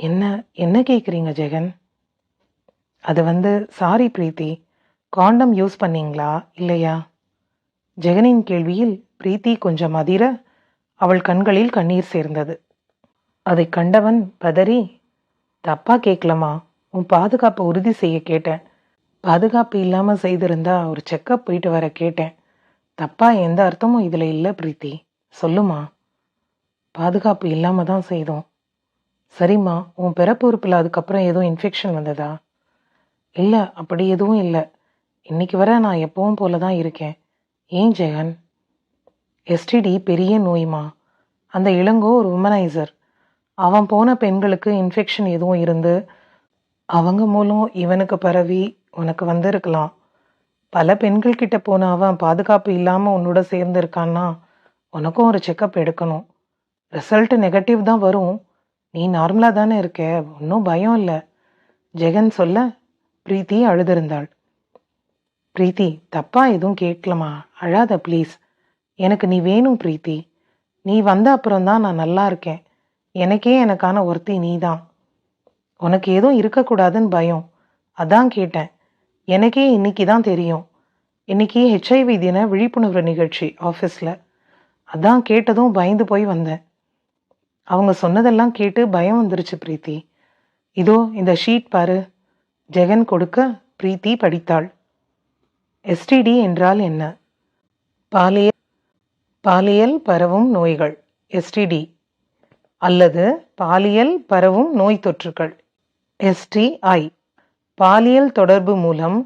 என்ன என்ன கேட்குறீங்க ஜெகன்? அது சாரி பிரீத்தி, காண்டம் யூஸ் பண்ணீங்களா இல்லையா? ஜெகனின் கேள்வியில் பிரீத்தி கொஞ்சம் அதிர அவள் கண்களில் கண்ணீர் சேர்ந்தது. அதை கண்டவன் பதறி, தப்பா கேட்கலமா, உன் பாதுகாப்பை உறுதி செய்ய கேட்டேன். பாதுகாப்பு இல்லாமல் செய்திருந்தா ஒரு செக்கப் போயிட்டு வர கேட்டேன். தப்பா எந்த அர்த்தமும் இதில் இல்லை பிரீத்தி, சொல்லுமா. பாதுகாப்பு இல்லாமல் தான் செய்தோம். சரிம்மா, உன் பிறப்பு உறுப்பில் அதுக்கப்புறம் எதுவும் இன்ஃபெக்ஷன் வந்ததா? இல்லை, அப்படி எதுவும் இல்லை. இன்னைக்கு வர நான் எப்பவும் போல தான் இருக்கேன். ஏன் ஜெகன்? எஸ்டிடி பெரிய நோய்மா. அந்த இளங்கோ ஒரு உமனைசர். அவன் போன பெண்களுக்கு இன்ஃபெக்ஷன் எதுவும் இருந்து அவங்க மூலம் இவனுக்கு பரவி உனக்கு வந்திருக்கலாம். பல பெண்கள் கிட்ட போன அவன் பாதுகாப்பு இல்லாமல் உன்னோட சேர்ந்து இருக்கான்னா உனக்கும் ஒரு செக்கப் எடுக்கணும். ரிசல்ட் நெகட்டிவ் தான் வரும். நீ நார்மலாக தானே இருக்க, ஒன்றும் பயம் இல்லை. ஜெகன் சொல்ல பிரீத்தி அழுதிருந்தாள். பிரீத்தி, தப்பா எதுவும் கேட்கலமா, அழாத ப்ளீஸ். எனக்கு நீ வேணும் பிரீத்தி. நீ வந்த அப்புறம்தான் நான் நல்லா இருக்கேன். எனக்கான ஒருத்தி நீ தான். உனக்கு எதுவும் இருக்கக்கூடாதுன்னு பயம், அதான் கேட்டேன். எனக்கே இன்னைக்கு தான் தெரியும். இன்னைக்கு HIV தின விழிப்புணர்வு நிகழ்ச்சி ஆஃபீஸில். அதான் கேட்டதும் பயந்து போய் வந்தேன். அவங்க சொன்னதெல்லாம் கேட்டு பயம் வந்துருச்சு பிரீத்தி. இதோ இந்த ஷீட் பாரு. ஜெகன் கொடுக்க பிரீத்தி படித்தாள். STD என்றால் என்ன? பாலியல் பரவும் நோய்கள், STD, அல்லது பாலியல் பரவும் நோய் தொற்றுகள், STI. பாலியல் தொடர்பு மூலம்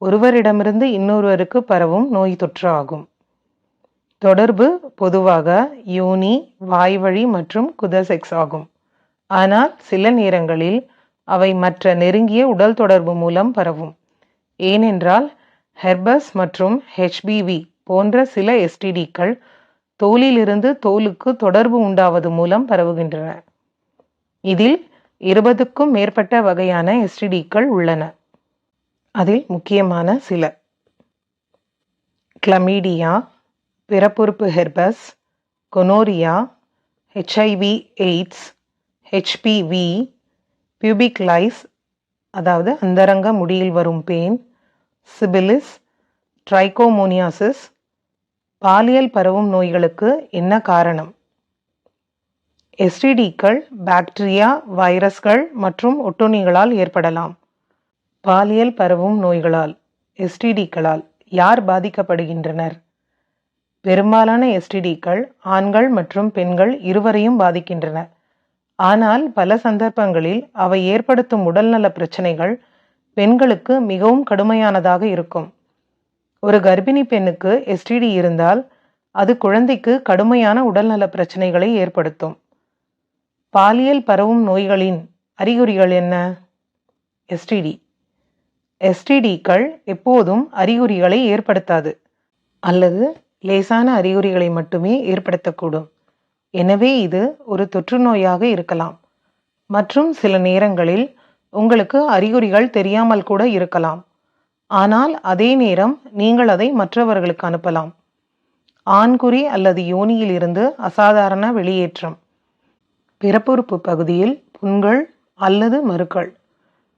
ஒருவரிடமிருந்து இன்னொருவருக்கு பரவும் நோய் தொற்று ஆகும். தொடர்பு பொதுவாக யோனி, வாய்வழி மற்றும் குத செக்ஸ் ஆகும். ஆனால் சில நேரங்களில் அவை மற்ற நெருங்கிய உடல் தொடர்பு மூலம் பரவும். ஏனென்றால் ஹெர்பஸ் மற்றும் HBV போன்ற சில STDக்கள் தோலிலிருந்து தோலுக்கு தொடர்பு உண்டாவது மூலம் பரவுகின்றன. இதில் 20க்கும் மேற்பட்ட வகையான STDக்கள் உள்ளன. அதில் முக்கியமான சில: கிளமீடியா, பிறப்புறுப்பு herpes, gonorrhoea, HIV/AIDS, HPV, pubic lice அதாவது அந்தரங்க முடியில் வரும் பேன், சிபிலிஸ், ட்ரைகோமோனியாசிஸ். பாலியல் பரவும் நோய்களுக்கு என்ன காரணம்? STDக்கள் பாக்டீரியா, வைரஸ்கள் மற்றும் ஒட்டுண்ணிகளால் ஏற்படலாம். பாலியல் பரவும் நோய்களால், STDக்களால் யார் பாதிக்கப்படுகின்றனர்? பெரும்பாலான STDக்கள் ஆண்கள் மற்றும் பெண்கள் இருவரையும் பாதிக்கின்றன. ஆனால் பல சந்தர்ப்பங்களில் அவை ஏற்படுத்தும் உடல்நல பிரச்சனைகள் பெண்களுக்கு மிகவும் கடுமையானதாக இருக்கும். ஒரு கர்ப்பிணி பெண்ணுக்கு STD இருந்தால் அது குழந்தைக்கு கடுமையான உடல்நல பிரச்சனைகளை ஏற்படுத்தும். பாலியல் பரவும் நோய்களின் அறிகுறிகள் என்ன? STDக்கள் எப்போதும் அறிகுறிகளை ஏற்படுத்தாது அல்லது லேசான அறிகுறிகளை மட்டுமே ஏற்படுத்தக்கூடும். எனவே இது ஒரு தொற்று நோயாக இருக்கலாம் மற்றும் சில நேரங்களில் உங்களுக்கு அறிகுறிகள் தெரியாமல் கூட இருக்கலாம். ஆனால் அதே நேரம் நீங்கள் அதை மற்றவர்களுக்கு அனுப்பலாம். ஆண்குறி அல்லது யோனியில் இருந்து அசாதாரண வெளியேற்றம், பிறப்புறுப்பு பகுதியில் புண்கள் அல்லது மருக்கள்,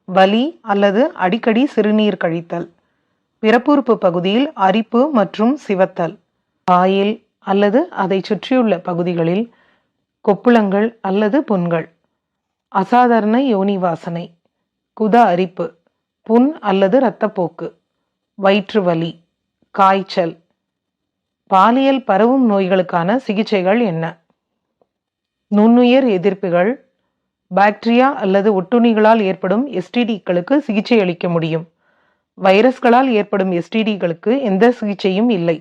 வலி அல்லது அடிக்கடி சிறுநீர் கழித்தல், பிறப்புறுப்பு பகுதியில் அரிப்பு மற்றும் சிவத்தல், வாயில் அல்லது அதை சுற்றியுள்ள பகுதிகளில் கொப்புளங்கள் அல்லது புண்கள், அசாதாரண யோனி வாசனை, குத அரிப்பு, புண் அல்லது இரத்தப்போக்கு, வயிற்று வலி, காய்ச்சல். பாலியல் பரவும் நோய்களுக்கான சிகிச்சைகள் என்ன? நுண்ணுயிர் எதிர்ப்பிகள், பாக்டீரியா அல்லது ஒட்டுண்ணிகளால் ஏற்படும் STDக்களுக்கு சிகிச்சை அளிக்க முடியும். வைரஸ்களால் ஏற்படும் STDக்களுக்கு எந்த சிகிச்சையும் இல்லை.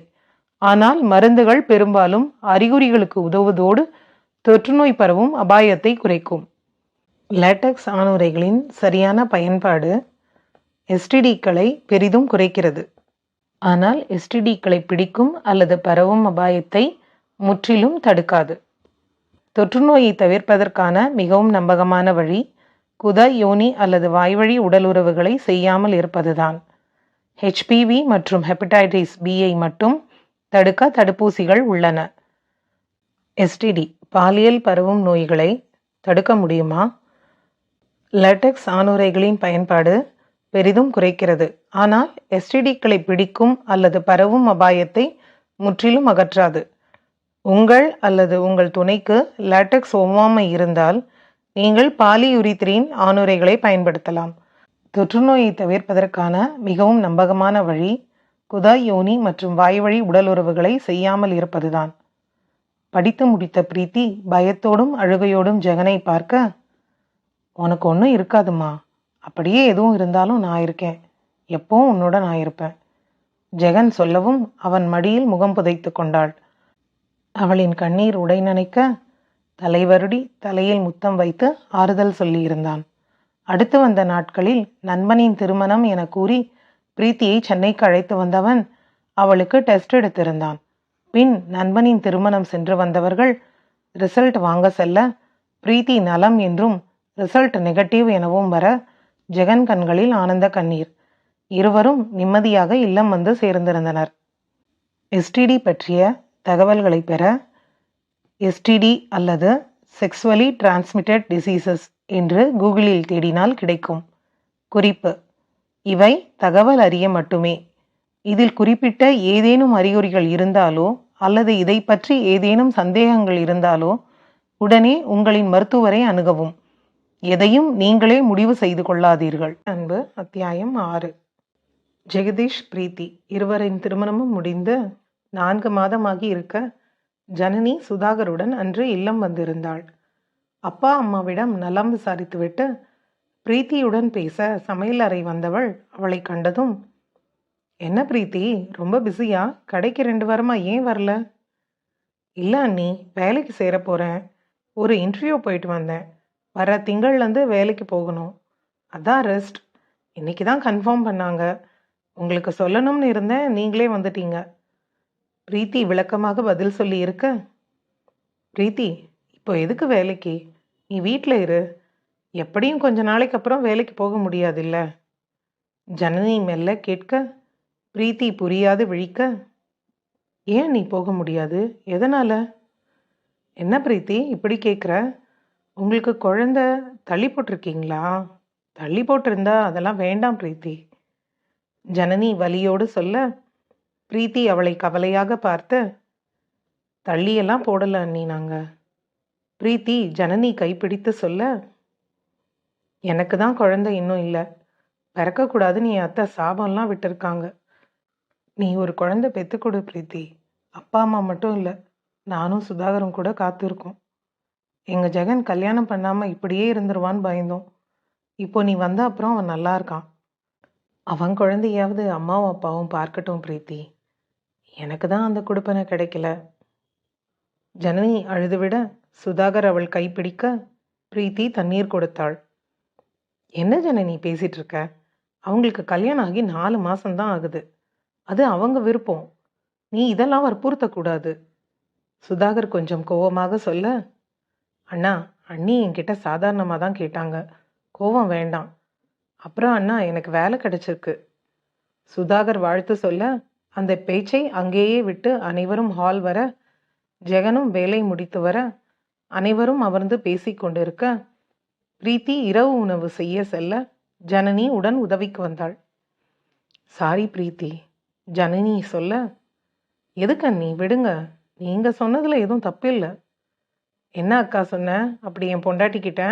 ஆனால் மருந்துகள் பெரும்பாலும் அறிகுறிகளுக்கு உதவுவதோடு தொற்றுநோய் பரவும் அபாயத்தை குறைக்கும். லேட்டக்ஸ் ஆணுறைகளின் சரியான பயன்பாடு எஸ்டிடிக்களை பெரிதும் குறைக்கிறது. ஆனால் எஸ்டிடிக்களை பிடிக்கும் அல்லது பரவும் அபாயத்தை முற்றிலும் தடுக்காது. தொற்றுநோயை தவிர்ப்பதற்கான மிகவும் நம்பகமான வழி குதா, யோனி அல்லது வாய்வழி உடல் உறவுகளை செய்யாமல் இருப்பதுதான். ஹெச்பிவி மற்றும் ஹெப்படைட்டிஸ் பியை மட்டும் தடுக்க தடுப்பூசிகள் உள்ளன. எஸ்டிடி பாலியல் பரவும் நோய்களை தடுக்க முடியுமா? லேட்டக்ஸ் ஆணுறைகளின் பயன்பாடு பெரிதும் குறைக்கிறது, ஆனால் எஸ்டிடிக்களை பிடிக்கும் அல்லது பரவும் அபாயத்தை முற்றிலும் அகற்றாது. உங்கள் அல்லது உங்கள் துணைக்கு லேட்டக்ஸ் ஒவ்வாமை இருந்தால் நீங்கள் பாலியுரித்ரின் ஆணுறைகளை பயன்படுத்தலாம். தொற்றுநோயை தவிர்ப்பதற்கான மிகவும் நம்பகமான வழி குதா, யோனி மற்றும் வாய்வழி உடல் உறவுகளை செய்யாமல் இருப்பதுதான். படித்து முடித்த பிரீத்தி பயத்தோடும் அழுகையோடும் ஜெகனை பார்க்க, உனக்கு ஒன்றும் இருக்காதுமா, அப்படியே எதுவும் இருந்தாலும் நான் இருக்கேன், எப்பவும் உன்னோட நான் இருப்பேன். ஜெகன் சொல்லவும் அவன் மடியில் முகம் புதைத்து கொண்டாள். அவளின் கண்ணீர் உடை நனைக்க தலைவருடி தலையில் முத்தம் வைத்து ஆறுதல் சொல்லியிருந்தான். அடுத்து வந்த நாட்களில் நண்பனின் திருமணம் என கூறி பிரீத்தியை சென்னைக்கு அழைத்து வந்தவன் அவளுக்கு டெஸ்ட் எடுத்திருந்தான். பின் நண்பனின் திருமணம் சென்று வந்தவர்கள் ரிசல்ட் வாங்க செல்ல பிரீத்தி நலம் என்றும் ரிசல்ட் நெகட்டிவ் எனவும் வர ஜெகன் கண்களில் ஆனந்த கண்ணீர். இருவரும் நிம்மதியாக இல்லம் வந்து சேர்ந்திருந்தனர். எஸ்டிடி பற்றிய தகவல்களை பெற எஸ்டிடி அல்லது செக்ஸுவலி டிரான்ஸ்மிட்டட் டிசீசஸ் என்று கூகுளில் தேடினால் கிடைக்கும். குறிப்பு: இவை தகவல் அறிய மட்டுமே. இதில் குறிப்பிட்ட ஏதேனும் அறிகுறிகள் இருந்தாலோ அல்லது இதை பற்றி ஏதேனும் சந்தேகங்கள் இருந்தாலோ உடனே உங்களின் மருத்துவரை அணுகவும். எதையும் நீங்களே முடிவு செய்து கொள்ளாதீர்கள். அன்பு அத்தியாயம் 6. ஜெகதீஷ், பிரீத்தி இருவரின் திருமணமும் முடிந்து 4 மாதமாகி இருக்க ஜனனி சுதாகருடன் அன்று இல்லம் வந்திருந்தாள். அப்பா அம்மாவிடம் நலம் விசாரித்துவிட்டு பிரீத்தியுடன் பேச சமையல் அறை வந்தவள் அவளை கண்டதும், என்ன பிரீத்தி, ரொம்ப பிஸியா? கடைக்கு 2 வாரமா ஏன் வரல? இல்லை அண்ணி, வேலைக்கு சேர போகிறேன். ஒரு இன்டர்வியூ போயிட்டு வந்தேன். வர திங்கள்லேருந்து வேலைக்கு போகணும். அதான் ரெஸ்ட். இன்னைக்கு தான் கன்ஃபார்ம் பண்ணாங்க. உங்களுக்கு சொல்லணும்னு இருந்தேன், நீங்களே வந்துட்டீங்க. பிரீத்தி விளக்கமாக பதில் சொல்லி இருக்க, பிரீத்தி இப்போ எதுக்கு வேலைக்கு? நீ வீட்டில் இரு. எப்படியும் கொஞ்ச நாளைக்கு அப்புறம் வேலைக்கு போக முடியாதில்ல? ஜனனி மெல்ல கேட்க பிரீத்தி புரியாது விழிக்க, ஏன் நீ போக முடியாது? எதனால்? என்ன பிரீத்தி இப்படி கேட்குற? உங்களுக்கு குழந்தை தள்ளி போட்டிருக்கீங்களா? தள்ளி போட்டிருந்தா அதெல்லாம் வேண்டாம் பிரீத்தி. ஜனனி வலியோடு சொல்ல பிரீத்தி அவளை கவலையாக பார்த்து, தள்ளியெல்லாம் போடலை அண்ணி நாங்கள். பிரீத்தி ஜனனி கைப்பிடித்து சொல்ல, எனக்கு தான் குழந்தை இன்னும் இல்லை. பிறக்கக்கூடாதுன்னு என் அத்தை சாபம்லாம் விட்டுருக்காங்க. நீ ஒரு குழந்தை பெற்றுக்கொடு பிரீத்தி. அப்பா அம்மா மட்டும் இல்லை, நானும் சுதாகரும் கூட காத்திருக்கோம். எங்கள் ஜெகன் கல்யாணம் பண்ணாமல் இப்படியே இருந்துருவான்னு பயந்தோம். இப்போ நீ வந்த அப்புறம் அவன் நல்லா இருக்கான். அவன் குழந்தையாவது அம்மாவும் அப்பாவும் பார்க்கட்டும் பிரீத்தி. எனக்கு தான் அந்த கொடுப்பனை கிடைக்கல. ஜனனி அழுதுவிட சுதாகர் அவள் கைப்பிடிக்க பிரீத்தி தண்ணீர் கொடுத்தாள். என்ன ஜனனி பேசிட்டு இருக்க? அவங்களுக்கு கல்யாணம் ஆகி 4 மாசம்தான் ஆகுது. அது அவங்க விருப்பம். நீ இதெல்லாம் வற்புறுத்தக்கூடாது. சுதாகர் கொஞ்சம் கோவமாக சொல்ல, அண்ணா, அண்ணி என்கிட்ட சாதாரணமாக தான் கேட்டாங்க. கோவம் வேண்டாம். அப்புறம் அண்ணா, எனக்கு வேலை கிடைச்சிருக்கு. சுதாகர் வாழ்த்து சொல்ல அந்த பேச்சை அங்கேயே விட்டு அனைவரும் ஹால் வர, ஜெகனும் வேலை முடித்து வர அனைவரும் அமர்ந்து பேசிக்கொண்டிருக்க பிரீத்தி இரவு உணவு செய்ய செல்ல ஜனனி உடன் உதவிக்கு வந்தாள். சாரி பிரீத்தி, ஜனனி சொல்ல, எதுக்கு அண்ணி, விடுங்க. நீங்கள் சொன்னதில் எதுவும் தப்பில்லை. என்ன அக்கா சொன்ன அப்படி என் பொண்டாட்டிக்கிட்ட?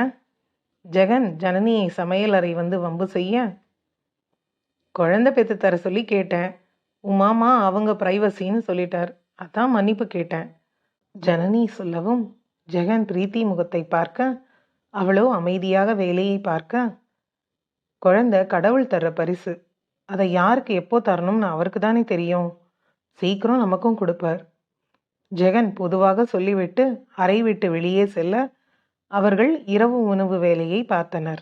ஜெகன் ஜனனியை சமையல் அறை வந்து வம்பு செய்ய, குழந்தை பெற்று தர சொல்லி கேட்டேன். உன் மாமா அவங்க பிரைவசின்னு சொல்லிட்டார். அதான் மன்னிப்பு கேட்டேன். ஜனனி சொல்லவும் ஜெகன் பிரீத்தி முகத்தை பார்க்க அவளோ அமைதியாக வேலையை பார்க்க, குழந்தை கடவுள் தர்ற பரிசு. அதை யாருக்கு எப்போ தரணும்னு அவருக்கு தானே தெரியும். சீக்கிரம் நமக்கும் கொடுப்பார். ஜெகன் பொதுவாக சொல்லிவிட்டு அறை விட்டு வெளியே செல்ல அவர்கள் இரவு உணவு வேலையை பார்த்தனர்.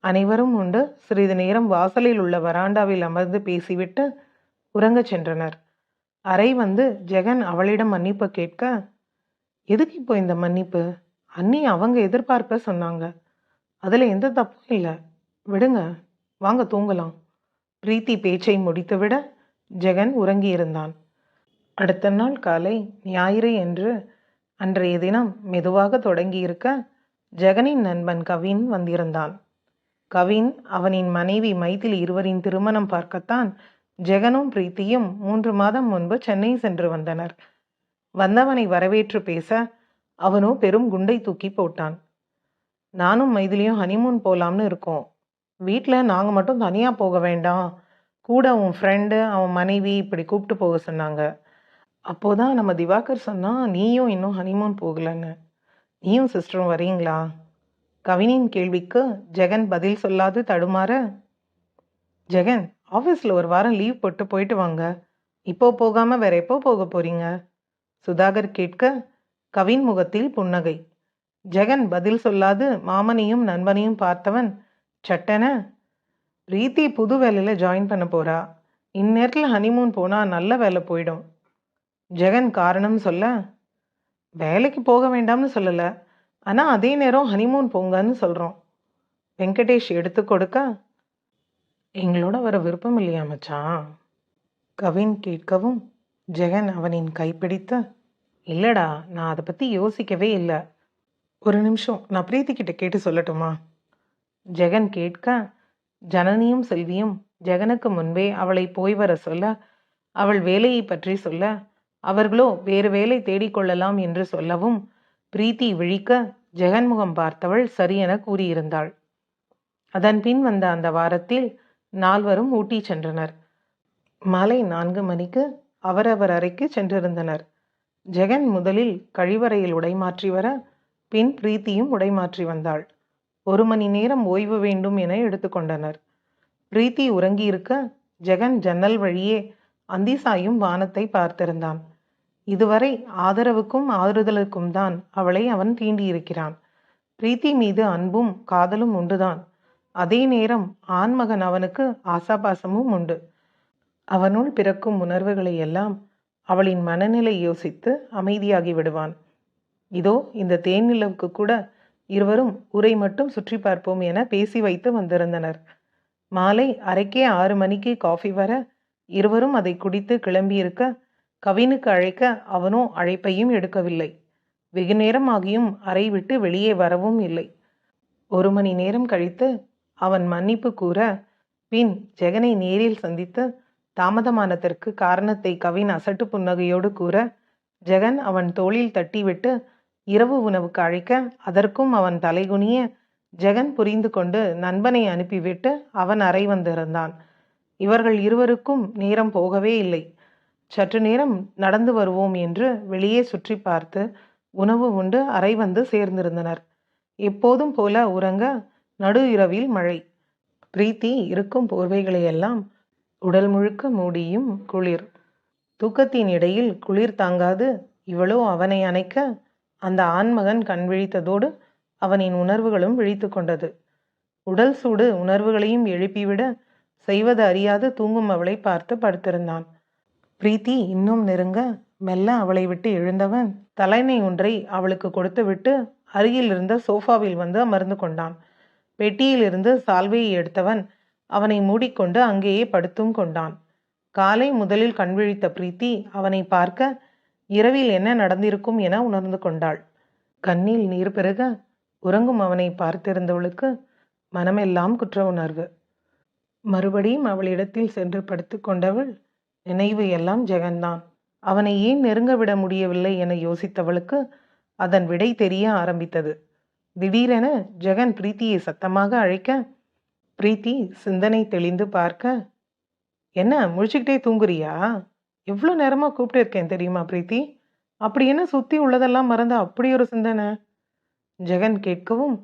அனைவரும் உண்டு சிறிது நேரம் வாசலில் உள்ள வராண்டாவில் அமர்ந்து பேசிவிட்டு உறங்கச் சென்றனர். அறை வந்து ஜெகன் அவளிடம் மன்னிப்பு கேட்க, எதுக்கு இப்போ இந்த மன்னிப்பு? அண்ணி அவங்க எதிர்பார்ப்ப சொன்னாங்க. அதுல எந்த தப்பும் இல்லை. விடுங்க, வாங்க தூங்கலாம். பிரீத்தி பேச்சை முடித்துவிட ஜெகன் உறங்கியிருந்தான். அடுத்த நாள் காலை ஞாயிறு என்று அன்றைய தினம் மெதுவாக தொடங்கியிருக்க ஜெகனின் நண்பன் கவின் வந்திருந்தான். கவின் அவனின் மனைவி மைதிலி இருவரின் திருமணம் பார்க்கத்தான் ஜெகனும் பிரீத்தியும் 3 மாதம் முன்பு சென்னை சென்று வந்தனர். வந்தவனை வரவேற்று பேச அவனோ பெரும் குண்டை தூக்கி போட்டான். நானும் மைதிலியும் ஹனிமூன் போலாம்னு இருக்கோம். வீட்டில் நாங்கள் மட்டும் தனியாக போக வேண்டாம், கூட உன் ஃப்ரெண்டு அவன் மனைவி இப்படி கூப்பிட்டு போக சொன்னாங்க. அப்போதான் நம்ம திவாகர் சொன்னா நீயும் இன்னும் ஹனிமூன் போகலன்னு. நீயும் சிஸ்டரும் வரீங்களா? கவினின் கேள்விக்கு ஜெகன் பதில் சொல்லாது தடுமாற, ஜெகன் ஆஃபீஸில் ஒரு வாரம் லீவ் போட்டு போயிட்டு வாங்க. இப்போ போகாம வேற எப்போ போக போறீங்க? சுதாகர் கேட்க கவின் முகத்தில் புன்னகை. ஜெகன் பதில் சொல்லாது மாமனையும் நண்பனையும் பார்த்தவன் சட்டென, பிரீத்தி புது வேலையில ஜாயின் பண்ண போறா. இந்நேரத்தில் ஹனிமூன் போனா நல்ல வேலை போயிடும். ஜெகன் காரணம் சொல்ல, வேலைக்கு போக வேண்டாம்னு சொல்லல, ஆனா அதே நேரம் ஹனிமூன் போங்கன்னு சொல்றோம். வெங்கடேஷ் எடுத்து கொடுக்க, எங்களோட வர விருப்பம் இல்லையா மச்சான்? கவின் கேட்கவும் ஜெகன் அவனின் கைப்பிடித்து, இல்லடா, நான் அதை பத்தி யோசிக்கவே இல்லை. ஒரு நிமிஷம், நான் பிரீத்தி கிட்ட கேட்டு சொல்லட்டுமா? ஜெகன் கேட்க ஜனனியும் செல்வியும் ஜெகனுக்கு முன்பே அவளை போய் வர சொல்ல, அவள் வேலையை பற்றி சொல்ல, அவர்களோ வேறு வேலை தேடிக்கொள்ளலாம் என்று சொல்லவும் பிரீத்தி விழிக்க ஜெகன் முகம் பார்த்தவள் சரியென கூறியிருந்தாள். அதன் பின் வந்த அந்த வாரத்தில் நால்வரும் ஊட்டி சென்றனர். மாலை 4 மணிக்கு அவரவர் அறைக்கு சென்றிருந்தனர். ஜெகன் முதலில் கழிவறையில் உடைமாற்றி வர பின் பிரீத்தியும் உடைமாற்றி வந்தாள். 1 மணி நேரம் ஓய்வு வேண்டும் என எடுத்துக்கொண்டனர். பிரீத்தி உறங்கியிருக்க ஜெகன் ஜன்னல் வழியே அந்திசாயும் வானத்தை பார்த்திருந்தான். இதுவரை ஆதரவுக்கும் ஆறுதலுக்கும் தான் அவளை அவன் தீண்டியிருக்கிறான். பிரீத்தி மீது அன்பும் காதலும் உண்டுதான். அதே நேரம் ஆண்மகன் அவனுக்கு ஆசாபாசமும் உண்டு. அவனுள் பிறக்கும் உணர்வுகளை எல்லாம் அவளின் மனநிலை யோசித்து அமைதியாகி விடுவான். இதோ இந்த தேனிலவுக்கு கூட இருவரும் ஊரை மட்டும் சுற்றி பார்ப்போம் என பேசி வைத்து வந்திருந்தனர். மாலை அறைக்கே 6 மணிக்கு காஃபி வர இருவரும் அதை குடித்து கிளம்பியிருக்க கவினுக்கு அழைக்க அவனோ அழைப்பையும் எடுக்கவில்லை. வெகு நேரம் ஆகியும் அறை விட்டு வெளியே வரவும் இல்லை. 1 மணி நேரம் கழித்து அவன் மன்னிப்பு கூற பின் ஜெகனை நேரில் சந்தித்து தாமதமானதற்கு காரணத்தை கவின் அசட்டு புன்னகையோடு கூற ஜெகன் அவன் தோளில் தட்டிவிட்டு இரவு உணவுக்கு அழைக்க அதற்கும் அவன் தலைகுனிய ஜெகன் புரிந்து கொண்டு நண்பனை அனுப்பிவிட்டு அவன் அறை வந்திருந்தான். இவர்கள் இருவருக்கும் நேரம் போகவே இல்லை. சற்று நேரம் நடந்து வருவோம் என்று வெளியே சுற்றி பார்த்து உணவு உண்டு அறை வந்து சேர்ந்திருந்தனர். எப்போதும் போல உறங்க நடு இரவில் மழை. பிரீத்தி இருக்கும் போர்வைகளையெல்லாம் உடல் முழுக்க மூடியும் குளிர். தூக்கத்தின் இடையில் குளிர் தாங்காது இவளோ அவனை அணைக்க அந்த ஆண்மகன் கண் விழித்ததோடு அவனின் உணர்வுகளும் விழித்து கொண்டது. உடல் சூடு உணர்வுகளையும் எழுப்பிவிட செய்வது அறியாது தூங்கும் அவளை பார்த்து படுத்திருந்தான். பிரீத்தி இன்னும் நெருங்க மெல்ல அவளை விட்டு எழுந்தவன் தலைமை ஒன்றை அவளுக்கு கொடுத்து விட்டு அருகில் இருந்த சோஃபாவில் வந்து அமர்ந்து கொண்டான். பெட்டியிலிருந்து சால்வையை எடுத்தவன் அவனை மூடிக்கொண்டு அங்கேயே படுத்தும் கொண்டான். காலை முதலில் கண்விழித்த பிரீத்தி அவனை பார்க்க இரவில் என்ன நடந்திருக்கும் என உணர்ந்து கொண்டாள். கண்ணில் நீர் பெருக உறங்கும் அவனை பார்த்திருந்தவளுக்கு மனமெல்லாம் குற்ற உணர்வு. மறுபடியும் அவளிடத்தில் சென்று படுத்து கொண்டவள் நினைவு எல்லாம் ஜெகன்தான். அவனை ஏன் நெருங்க விட முடியவில்லை என யோசித்தவளுக்கு அதன் விடை தெரிய ஆரம்பித்தது. திடீரென ஜெகன் பிரீத்தியை சத்தமாக அழைக்க பிரீத்தி சிந்தனை தெளிந்து பார்க்க, என்ன முழிச்சுக்கிட்டே தூங்குறியா? எவ்வளோ நேரமா கூப்பிட்டு இருக்கேன் தெரியுமா பிரீத்தி? அப்படி என்ன சுத்தி உள்ளதெல்லாம் மறந்து அப்படி ஒரு சிந்தனை? ஜெகன் கேட்கவும்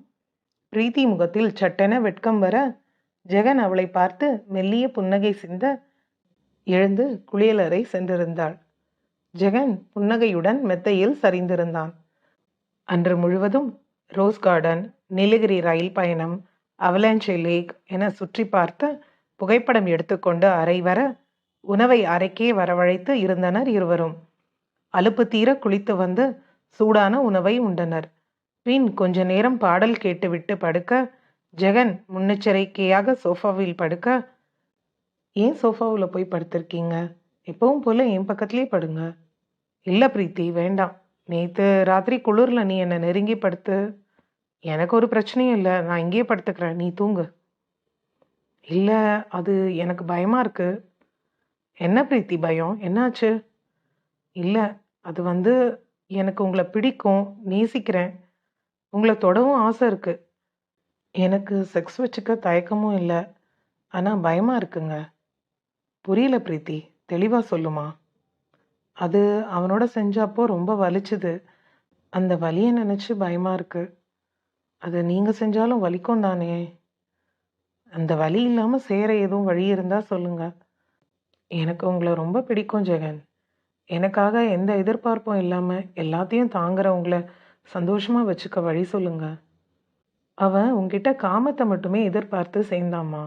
பிரீத்தி முகத்தில் சட்டென வெட்கம் வர ஜெகன் அவளை பார்த்து மெல்லிய புன்னகை சிந்த எழுந்து குளியலறை சென்றிருந்தாள். ஜெகன் புன்னகையுடன் மெத்தையில் சரிந்திருந்தான். அன்று முழுவதும் ரோஸ் கார்டன், நீலகிரி ரயில் பயணம், அவலாஞ்சி லேக் என சுற்றி பார்த்து புகைப்படம் எடுத்துக்கொண்டு அறை வர உணவை அறைக்கே வரவழைத்து இருந்தனர் இருவரும். அலுப்பு தீர குளித்து வந்து சூடான உணவை உண்டனர். பின் கொஞ்ச நேரம் பாடல் கேட்டுவிட்டு படுக்க ஜெகன் முன்னெச்சரிக்கையாக சோஃபாவில் படுக்க, ஏன் சோஃபாவில் போய் படுத்திருக்கீங்க? எப்பவும் போல என் பக்கத்துலேயே படுங்க. இல்லை பிரீத்தி, வேண்டாம். நேற்று ராத்திரி குளிரில் நீ என்னை நெருங்கி படுத்து. எனக்கு ஒரு பிரச்சனையும் இல்லை, நான் இங்கேயே படுத்துக்கிறேன், நீ தூங்கு. இல்லை, அது எனக்கு பயமாக இருக்கு. என்ன பிரீத்தி பயம்? என்னாச்சு? இல்லை, அது வந்து எனக்கு உங்களை பிடிக்கும், நேசிக்கிறேன், உங்களை தொடவும் ஆசை இருக்கு. எனக்கு செக்ஸ் வச்சுக்க தயக்கமும் இல்லை, ஆனால் பயமாக இருக்குங்க. புரியல பிரீத்தி, தெளிவாக சொல்லுமா. அது அவனோட செஞ்சப்போ ரொம்ப வலிச்சுது. அந்த வலியை நினச்சி பயமாக இருக்கு. அது நீங்கள் செஞ்சாலும் வலிக்கும் தானே? அந்த வலி இல்லாமல் சேர எதுவும் வழி இருந்தால் சொல்லுங்க. எனக்கு உங்களை ரொம்ப பிடிக்கும் ஜெகன். எனக்காக எந்த எதிர்பார்ப்பும் இல்லாமல் எல்லாத்தையும் தாங்குற உங்களை சந்தோஷமாக வச்சுக்க வழி சொல்லுங்க. அவன் உன்கிட்ட காமத்தை மட்டுமே எதிர்பார்த்து சேர்ந்தாம்மா.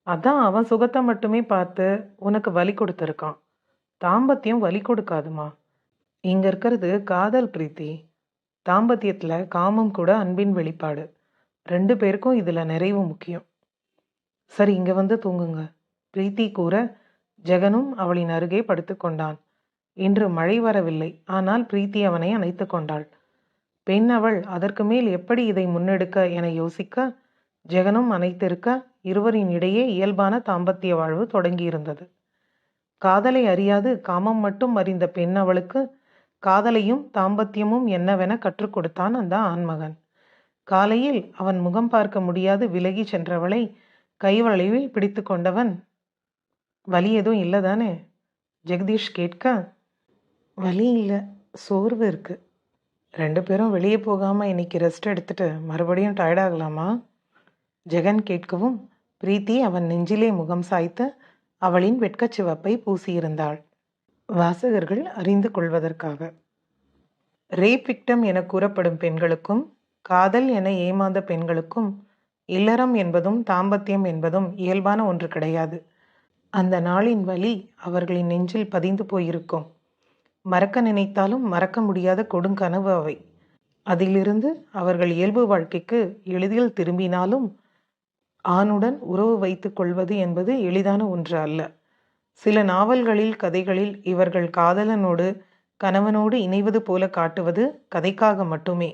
அதான் அவன் சுகத்தை மட்டுமே பார்த்து உனக்கு வலி கொடுத்துருக்கான். தாம்பத்தியம் வலி கொடுக்காதுமா. இங்கே இருக்கிறது காதல் பிரீத்தி. தாம்பத்தியத்தில் காமம் கூட அன்பின் வெளிப்பாடு. 2 பேருக்கும் இதில் நிறைவு முக்கியம். சரி, இங்கே வந்து தூங்குங்க. பிரீத்தி கூற ஜெகனும் அவளின் அருகே படுத்து கொண்டான். இன்று மழை வரவில்லை, ஆனால் பிரீத்தி அவனை அணைத்து கொண்டாள். பெண் அவள் அதற்கு மேல் எப்படி இதை முன்னெடுக்க என யோசிக்க ஜெகனும் அணைத்திருக்க இருவரின் இடையே இயல்பான தாம்பத்திய வாழ்வு தொடங்கியிருந்தது. காதலை அறியாது காமம் மட்டும் அறிந்த பெண் அவளுக்கு காதலையும் தாம்பத்தியமும் என்னவென கற்றுக் கொடுத்தான் அந்த ஆண்மகன். காலையில் அவன் முகம் பார்க்க முடியாது விலகி சென்றவளை கைவளைவில் பிடித்து கொண்டவன், வலி எதுவும் இல்லை தானே? ஜெகதீஷ் கேட்க, வலி இல்லை, சோர்வு இருக்கு. 2 பேரும் வெளியே போகாமல் இன்னைக்கு ரெஸ்ட் எடுத்துட்டு மறுபடியும் டயர்டாகலாமா? ஜெகன் கேட்கவும் பிரீத்தி அவன் நெஞ்சிலே முகம் சாய்த்து அவளின் வெட்கச்சிவப்பை பூசியிருந்தாள். வாசகர்கள் அறிந்து கொள்வதற்காக. ரேப் விக்டம் என கூறப்படும் பெண்களுக்கும் காதல் என ஏமாந்த பெண்களுக்கும் இல்லறம் என்பதும் தாம்பத்தியம் என்பதும் இயல்பான ஒன்று கிடையாது. அந்த நாளின் வலி அவர்களின் நெஞ்சில் பதிந்து போயிருக்கும். மறக்க நினைத்தாலும் மறக்க முடியாத கொடுங்கனவு அவை. அதிலிருந்து அவர்கள் இயல்பு வாழ்க்கைக்கு எளிதில் திரும்பினாலும் ஆணுடன் உறவு வைத்து கொள்வது என்பது எளிதான ஒன்று அல்ல. சில நாவல்களில் கதைகளில் இவர்கள் காதலனோடு கணவனோடு இணைவது போல காட்டுவது கதைக்காக மட்டுமே.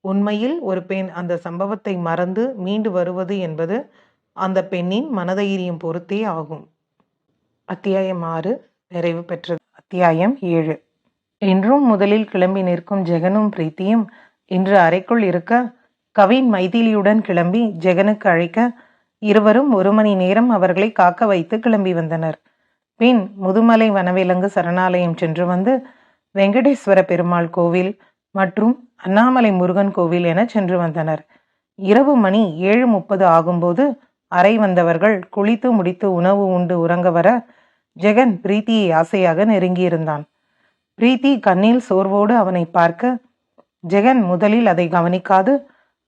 உண்மையில் ஒரு பெண் அந்த சம்பவத்தை மறந்து மீண்டு வருவது என்பது அந்த பெண்ணின் மனதைரியம் பொறுத்தே ஆகும். அத்தியாயம் 6 நிறைவு பெற்றது. அத்தியாயம் 7. இன்றும் முதலில் கிளம்பி நிற்கும் ஜெகனும் பிரீத்தியும் இன்று அறைக்குள் இருக்க கவின் மைதிலியுடன் கிளம்பி ஜெகனுக்கு அழைக்க இருவரும் 1 மணி நேரம் அவர்களை காக்க வைத்து கிளம்பி வந்தனர். பின் முதுமலை வனவிலங்கு சரணாலயம் சென்று வந்து வெங்கடேஸ்வர பெருமாள் கோவில் மற்றும் அண்ணாமலை முருகன் கோவில் என சென்று வந்தனர். இரவு மணி 7:30 ஆகும்போது அறை வந்தவர்கள் குளித்து முடித்து உணவு உண்டு உறங்க வர ஜெகன் பிரீத்தியை ஆசையாக நெருங்கியிருந்தான். பிரீத்தி கண்ணில் சோர்வோடு அவனை பார்க்க ஜெகன் முதலில் அதை கவனிக்காது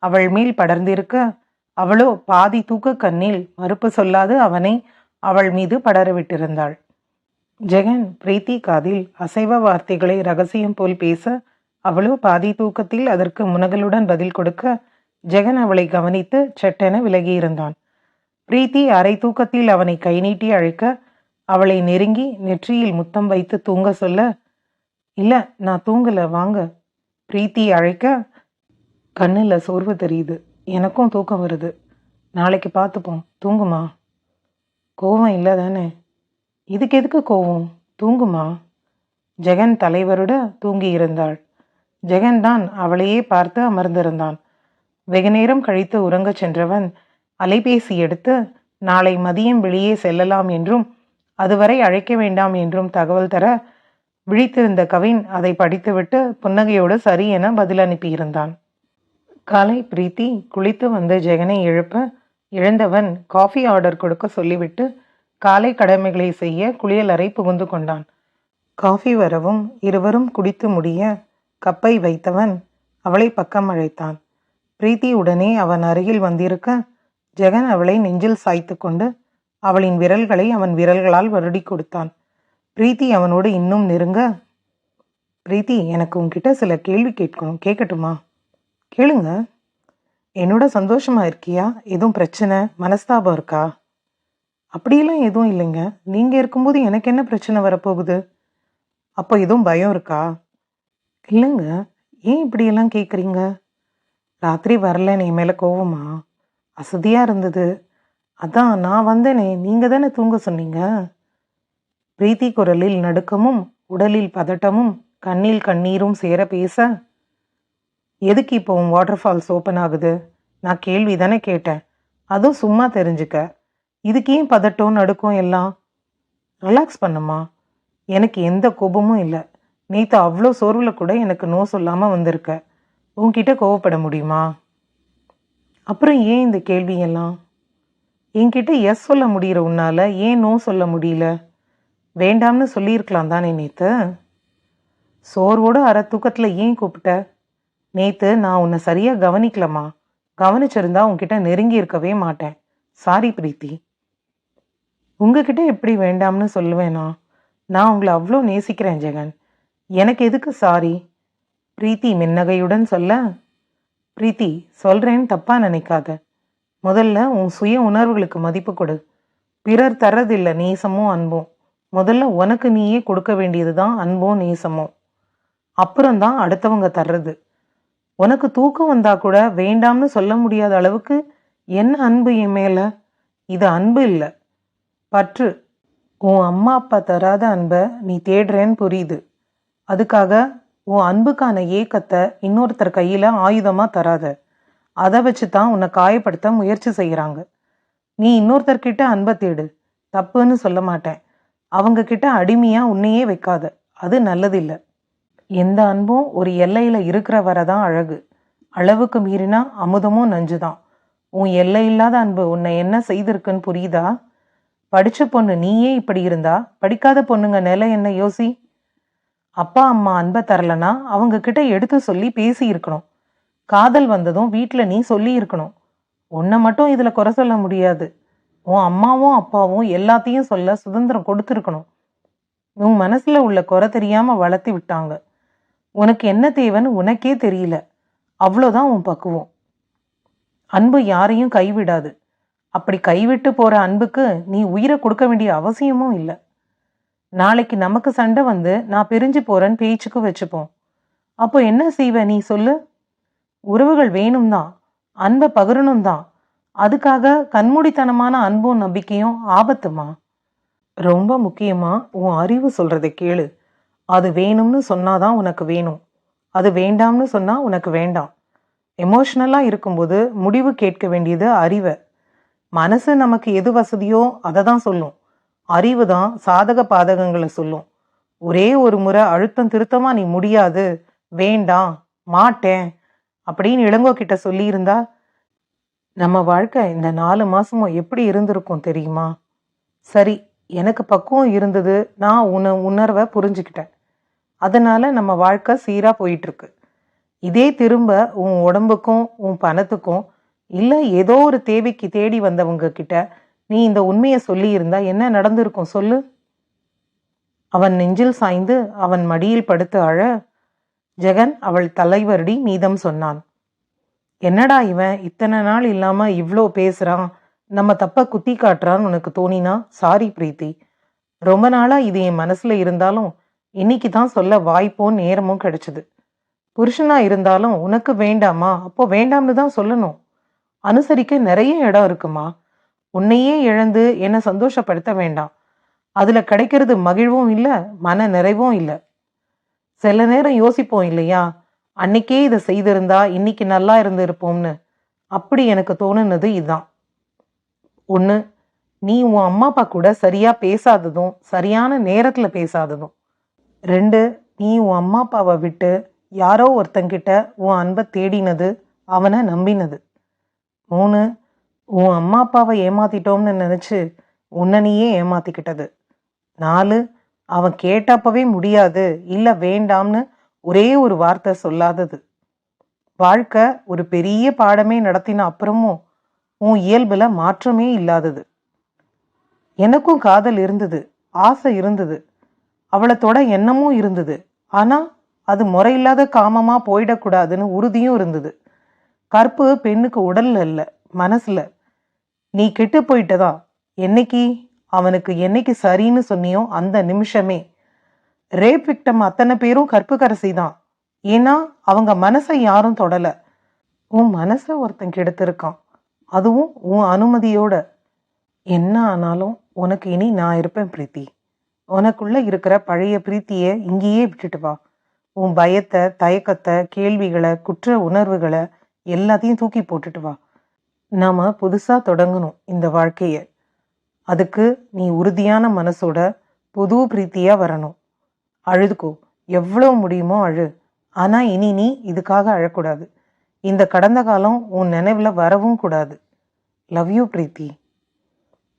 அவள் மேல் படர்ந்திருக்க அவளோ பாதி தூக்க கண்ணில் மறுப்பு சொல்லாது அவனை அவள் மீது படரவிட்டிருந்தாள். ஜெகன் பிரீத்தி காதில் அசைவ வார்த்தைகளை ரகசியம் போல் பேச அவளோ பாதி தூக்கத்தில் அதற்கு முனகலுடன் பதில் கொடுக்க ஜெகன் அவளை கவனித்து சட்டென விலகியிருந்தான். பிரீத்தி அரை தூக்கத்தில் அவனை கை நீட்டி அழைக்க அவளை நெருங்கி நெற்றியில் முத்தம் வைத்து தூங்க சொல்ல, இல்லை நான் தூங்கல, வாங்க. பிரீத்தி அழைக்க, கண்ணில் சோர்வு தெரியுது, எனக்கும் தூக்கம் வருது, நாளைக்கு பார்த்துப்போம், தூங்குமா. கோவம் இல்லை தானே? இதுக்கு எதுக்கு கோவம், தூங்குமா. ஜெகன் தலைவருட தூங்கி இருந்தாள். ஜெகன் தான் அவளையே பார்த்து அமர்ந்திருந்தான். வெகுநேரம் கழித்து உறங்கச் சென்றவன் அலைபேசி எடுத்து நாளை மதியம் வெளியே செல்லலாம் என்றும் அதுவரை அழைக்க வேண்டாம் என்றும் தகவல் தர விழித்திருந்த கவின் அதை படித்துவிட்டு புன்னகையோடு சரி என பதில் அனுப்பியிருந்தான். காலை பிரீத்தி குளித்து வந்து ஜெகனை எழுப்ப எழுந்தவன் காஃபி ஆர்டர் கொடுக்க சொல்லிவிட்டு காலை கடமைகளை செய்ய குளியலறை புகுந்து கொண்டான். காஃபி வரவும் இருவரும் குடித்து முடிய கப்பை வைத்தவன் அவளை பக்கம் அழைத்தான். பிரீத்தி உடனே அவன் அருகில் வந்திருக்க ஜெகன் அவளை நெஞ்சில் சாய்த்து கொண்டு அவளின் விரல்களை அவன் விரல்களால் வருடி கொடுத்தான். பிரீத்தி அவனோடு இன்னும் நெருங்க, பிரீத்தி, எனக்கு உன்கிட்ட சில கேள்வி கேட்கட்டுமா? கேளுங்க. என்னோட சந்தோஷமா இருக்கியா? எதுவும் பிரச்சனை, மனஸ்தாபம் இருக்கா? அப்படியெல்லாம் எதுவும் இல்லைங்க. நீங்க இருக்கும்போது எனக்கு என்ன பிரச்சனை வரப்போகுது? அப்போ எதுவும் பயம் இருக்கா? இல்லைங்க. ஏன் இப்படியெல்லாம் கேட்குறீங்க? ராத்திரி வரலன்னு என் மேலே கோவமா? அசதியாக இருந்தது. அதான் நான் வந்தேனே, நீங்கள் தானே தூங்க சொன்னீங்க. பிரீத்தி குரலில் நடுக்கமும் உடலில் பதட்டமும் கண்ணில் கண்ணீரும் சேர பேச, எதுக்கு இப்போ உன் வாட்டர் ஃபால்ஸ் ஓப்பன் ஆகுது? நான் கேள்வி தானே கேட்டேன், அதுவும் சும்மா தெரிஞ்சுக்க. இதுக்கு ஏன் பதட்டம் நடுக்கம் எல்லாம்? ரிலாக்ஸ் பண்ணுமா. எனக்கு எந்த கோபமும் இல்லை. நேற்று அவ்வளோ சோர்வில் கூட எனக்கு நோ சொல்லாமல் வந்திருக்க. உன்கிட்ட கோவப்பட முடியுமா? அப்புறம் ஏன் இந்த கேள்வியெல்லாம்? என்கிட்ட எஸ் சொல்ல முடிகிற உன்னால் ஏன் நோ சொல்ல முடியல? வேண்டாம்னு சொல்லியிருக்கலாம் தானே நேற்று? சோர்வோடு அரை தூக்கத்தில் ஏன் கூப்பிட்ட? நேற்று நான் உன்னை சரியாக கவனிக்கலம்மா. கவனிச்சிருந்தா உன்கிட்ட நெருங்கி இருக்கவே மாட்டேன். சாரி பிரீத்தி. உங்ககிட்ட எப்படி வேண்டாம்னு சொல்லுவேனா? நான் உங்களை அவ்வளோ நேசிக்கிறேன் ஜெகன். எனக்கு எதுக்கு சாரி? பிரீத்தி மின்னகையுடன் சொல்ல, பிரீத்தி, சொல்கிறேன்னு தப்பாக நினைக்காத. முதல்ல உன் சுய உணர்வுகளுக்கு மதிப்பு கொடு. பிறர் தர்றதில்லை நேசமும் அன்பும். முதல்ல உனக்கு நீயே கொடுக்க வேண்டியது தான் அன்பும் நேசமும். அப்புறம்தான் அடுத்தவங்க தர்றது. உனக்கு தூக்கம் வந்தா கூட வேண்டாம்னு சொல்ல முடியாத அளவுக்கு என்ன அன்பு என் மேலே? இது அன்பு இல்லை, பற்று. உன் அம்மா அப்பா தராத அன்பை நீ தேடுறேன்னு புரியுது. அதுக்காக உன் அன்புக்கான ஏக்கத்தை இன்னொருத்தர் கையில் ஆயுதமாக தராத. அதை வச்சு தான் உன்னை காயப்படுத்த முயற்சி செய்கிறாங்க. நீ இன்னொருத்தர்கிட்ட அன்பை தேடு, தப்புன்னு சொல்ல மாட்டேன். அவங்க கிட்ட அடிமையாக உன்னையே வைக்காத, அது நல்லதில்லை. எந்த அன்பும் ஒரு எல்லையில் இருக்கிற வரை தான் அழகு. அளவுக்கு மீறினா அமுதமும் நஞ்சு தான். உன் எல்லை இல்லாத அன்பு உன்னை என்ன செய்திருக்குன்னு புரியுதா? படித்த பொண்ணு நீயே இப்படி இருந்தா படிக்காத பொண்ணுங்க நிலை என்ன யோசி. அப்பா அம்மா அன்பை தரலனா அவங்க கிட்ட எடுத்து சொல்லி பேசி இருக்கணும். காதல் வந்ததும் வீட்டில் நீ சொல்லி இருக்கணும். உன்னை மட்டும் இதில் குறை சொல்ல முடியாது. உன் அம்மாவும் அப்பாவும் எல்லாத்தையும் சொல்ல சுதந்திரம் கொடுத்துருக்கணும். உன் மனசில் உள்ள குறை தெரியாமல் வளர்த்தி விட்டாங்க. உனக்கு என்ன தேவைன்னு உனக்கே தெரியல. அவ்வளோதான் உன் பக்குவம். அன்பு யாரையும் கைவிடாது. அப்படி கைவிட்டு போகிற அன்புக்கு நீ உயிரை கொடுக்க வேண்டிய அவசியமும் இல்லை. நாளைக்கு நமக்கு சண்டை வந்து நான் பிரிஞ்சு போகிறேன்னு பேச்சுக்கு வச்சுப்போம். அப்போ என்ன செய்வ நீ சொல்லு? உறவுகள் வேணும் தான், அன்பை பகிரணும் தான். அதுக்காக கண்மூடித்தனமான அன்பும் நம்பிக்கையும் ஆபத்துமா? ரொம்ப முக்கியமா உன் அறிவு சொல்றதை கேளு. அது வேணும்னு சொன்னாதான் உனக்கு வேணும், அது வேண்டாம்னு சொன்னா உனக்கு வேண்டாம். எமோஷ்னலாக இருக்கும்போது முடிவு கேட்க வேண்டியது அறிவை. மனசு நமக்கு எது வசதியோ அதை தான் சொல்லும். அறிவு தான் சாதக பாதகங்களை சொல்லும். ஒரே ஒரு முறை அழுத்தம் திருத்தமாக நீ முடியாது, வேண்டாம், மாட்டேன் அப்படின்னு இளங்கோ கிட்ட சொல்லியிருந்தா நம்ம வாழ்க்கை இந்த 4 மாசமும் எப்படி இருந்திருக்கும் தெரியுமா? சரி, எனக்கு பக்குவம் இருந்தது, நான் உணர்வை புரிஞ்சுக்கிட்டேன். அதனால நம்ம வாழ்க்கை சீராக போயிட்டுருக்கு. இதே திரும்ப உன் உடம்புக்கும் உன் பணத்துக்கும் இல்லை ஏதோ ஒரு தேவைக்கு தேடி வந்தவங்க கிட்ட நீ இந்த உண்மையை சொல்லியிருந்தா என்ன நடந்திருக்கும் சொல்லு? அவன் நெஞ்சில் சாய்ந்து அவன் மடியில் படுத்து அழ ஜெகன் அவள் தலைவருடி மீதம் சொன்னான். என்னடா இவன் இத்தனை நாள் இல்லாம இவ்வளோ பேசுறான், நம்ம தப்ப குத்தி காட்டுறான்னு உனக்கு தோணினா சாரி பிரீத்தி. ரொம்ப நாளா இது என் மனசுல இருந்தாலும் இன்னைக்கு தான் சொல்ல வாய்ப்பும் நேரமும் கிடைச்சது. புருஷனா இருந்தாலும் உனக்கு வேண்டாமா, அப்போ வேண்டாம்னு தான் சொல்லணும். அனுசரிக்க நிறைய இடம் இருக்குமா. உன்னையே இழந்து என்னை சந்தோஷப்படுத்த வேண்டாம். அதுல கிடைக்கிறது மகிழ்வும் இல்லை, மன நிறைவும் இல்லை. சில நேரம் யோசிப்போம் இல்லையா, அன்னைக்கே இதை செய்திருந்தா இன்னைக்கு நல்லா இருந்து இருப்போம்னு. அப்படி எனக்கு தோணுனது இதுதான். ஒன்று, நீ உன் அம்மா அப்பா கூட சரியா பேசாததும் சரியான நேரத்துல பேசாததும். 2, நீ உன் அம்மா அப்பாவை விட்டு யாரோ ஒருத்தங்கிட்ட உன் அன்பை தேடினது, அவனை நம்பினது. 3, உன் அம்மா அப்பாவை ஏமாத்திட்டோம்னு நினைச்சு உன்னை நீயே ஏமாத்திக்கிட்டது. 4, அவன் கேட்டப்பவே முடியாது, இல்ல வேண்டாம்னு ஒரே ஒரு வார்த்தை சொல்லாதது. வாழ்க்கை ஒரு பெரிய பாடமே நடத்தின அப்புறமும் உன் இயல்புல மாற்றமே இல்லாதது. எனக்கும் காதல் இருந்தது, ஆசை இருந்தது, அவளை தொட எண்ணமும் இருந்தது. ஆனா அது முறையில்லாத காமமா போயிடக்கூடாதுன்னு உறுதியும் இருந்தது. கற்பு பெண்ணுக்கு உடல்ல இல்ல, மனசுல. நீ கெட்டு போயிட்டதா என்னைக்கு அவனுக்கு என்னைக்கு சரின்னு சொன்னியோ அந்த நிமிஷமே. ரேப் விக்டம் அத்தனை பேரும் கற்புக்கரசி தான். ஏன்னா அவங்க மனசை யாரும் தொடல. உன் மனசை ஒருத்தன் கெடுத்திருக்கான், அதுவும் உன் அனுமதியோட. என்ன ஆனாலும் உனக்கு இனி நான் இருப்பேன் பிரீத்தி. உனக்குள்ள இருக்கிற பழைய பிரீத்திய இங்கேயே விட்டுட்டு வா. உன் பயத்தை, தயக்கத்தை, கேள்விகளை, குற்ற உணர்வுகளை எல்லாத்தையும் தூக்கி போட்டுட்டு வா. நாம புதுசா தொடங்கணும் இந்த வாழ்க்கைய. அதுக்கு நீ உறுதியான மனசோட புது பிரீத்தியா வரணும். அழுதுக்கோ, எவ்வளவு முடியுமோ அழு. ஆனா இனி நீ இதுக்காக அழக்கூடாது. இந்த கடந்த காலம் உன் நினைவுல வரவும் கூடாது. லவ் யூ பிரீத்தி.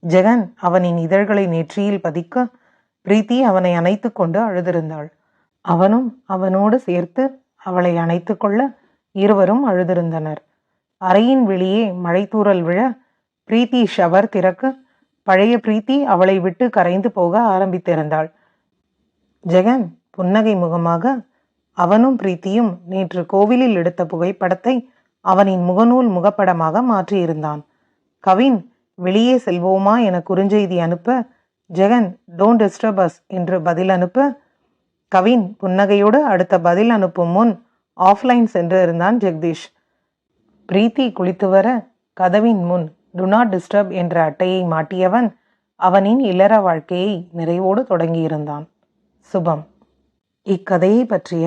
ஜெகன் அவனின் இதழ்களை நெற்றியில் பதிக்க பிரீத்தி அவனை அணைத்து கொண்டு அழுதிருந்தாள். அவனும் அவனோடு சேர்த்து அவளை அணைத்து கொள்ள இருவரும் அழுதிருந்தனர். அறையின் வெளியே மழைத்தூறல் விழ பிரீத்தி ஷவர் திறக்க பழைய பிரீத்தி அவளை விட்டு கரைந்து போக ஆரம்பித்திருந்தாள். ஜெகன் புன்னகை முகமாக அவனும் பிரீத்தியும் நேற்று கோவிலில் எடுத்த புகைப்படத்தை அவனின் முகநூல் முகப்படமாக மாற்றியிருந்தான். கவின் வெளியே செல்வோமா என குறுஞ்செய்தி அனுப்ப ஜெகன் டோன்ட் டிஸ்டர்ப் அஸ் என்று பதில் அனுப்ப கவின் புன்னகையோடு அடுத்த பதில் அனுப்பும் முன் ஆஃப்லைன் சென்று இருந்தான் ஜெகதீஷ். பிரீத்தி குளித்து வர கதவின் முன் டு நாட் டிஸ்டர்ப் என்ற அட்டையை மாட்டியவன் அவனின் இல்லற வாழ்க்கையை நிறைவோடு தொடங்கியிருந்தான். சுபம். இக்கதையை பற்றிய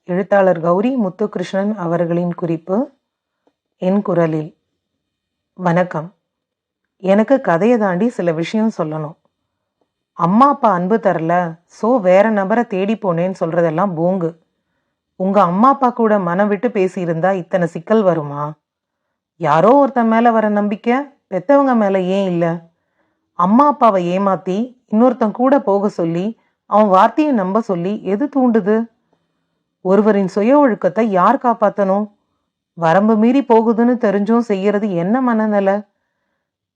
எழுத்தாளர் கௌரி முத்துகிருஷ்ணன் அவர்களின் குறிப்பு என் குரலில். வணக்கம். எனக்கு கதையை தாண்டி சில விஷயம் சொல்லணும். அம்மா அப்பா அன்பு தரல, ஸோ வேற நபரை தேடி போனேன்னு சொல்றதெல்லாம் போங்கு. உங்க அம்மா அப்பா கூட மனம் விட்டு பேசியிருந்தா இத்தனை சிக்கல் வருமா? யாரோ ஒருத்தன் மேல வர நம்பிக்கை பெத்தவங்க மேல ஏன் இல்லை? அம்மா அப்பாவை ஏமாத்தி இன்னொருத்தன் கூட போக சொல்லி அவன் வார்த்தையை நம்ப சொல்லி எது தூண்டுது? ஒருவரின் சுய ஒழுக்கத்தை யார் காப்பாத்தணும்? வரம்பு மீறி போகுதுன்னு தெரிஞ்சும் செய்யறது என்ன மனநிலை?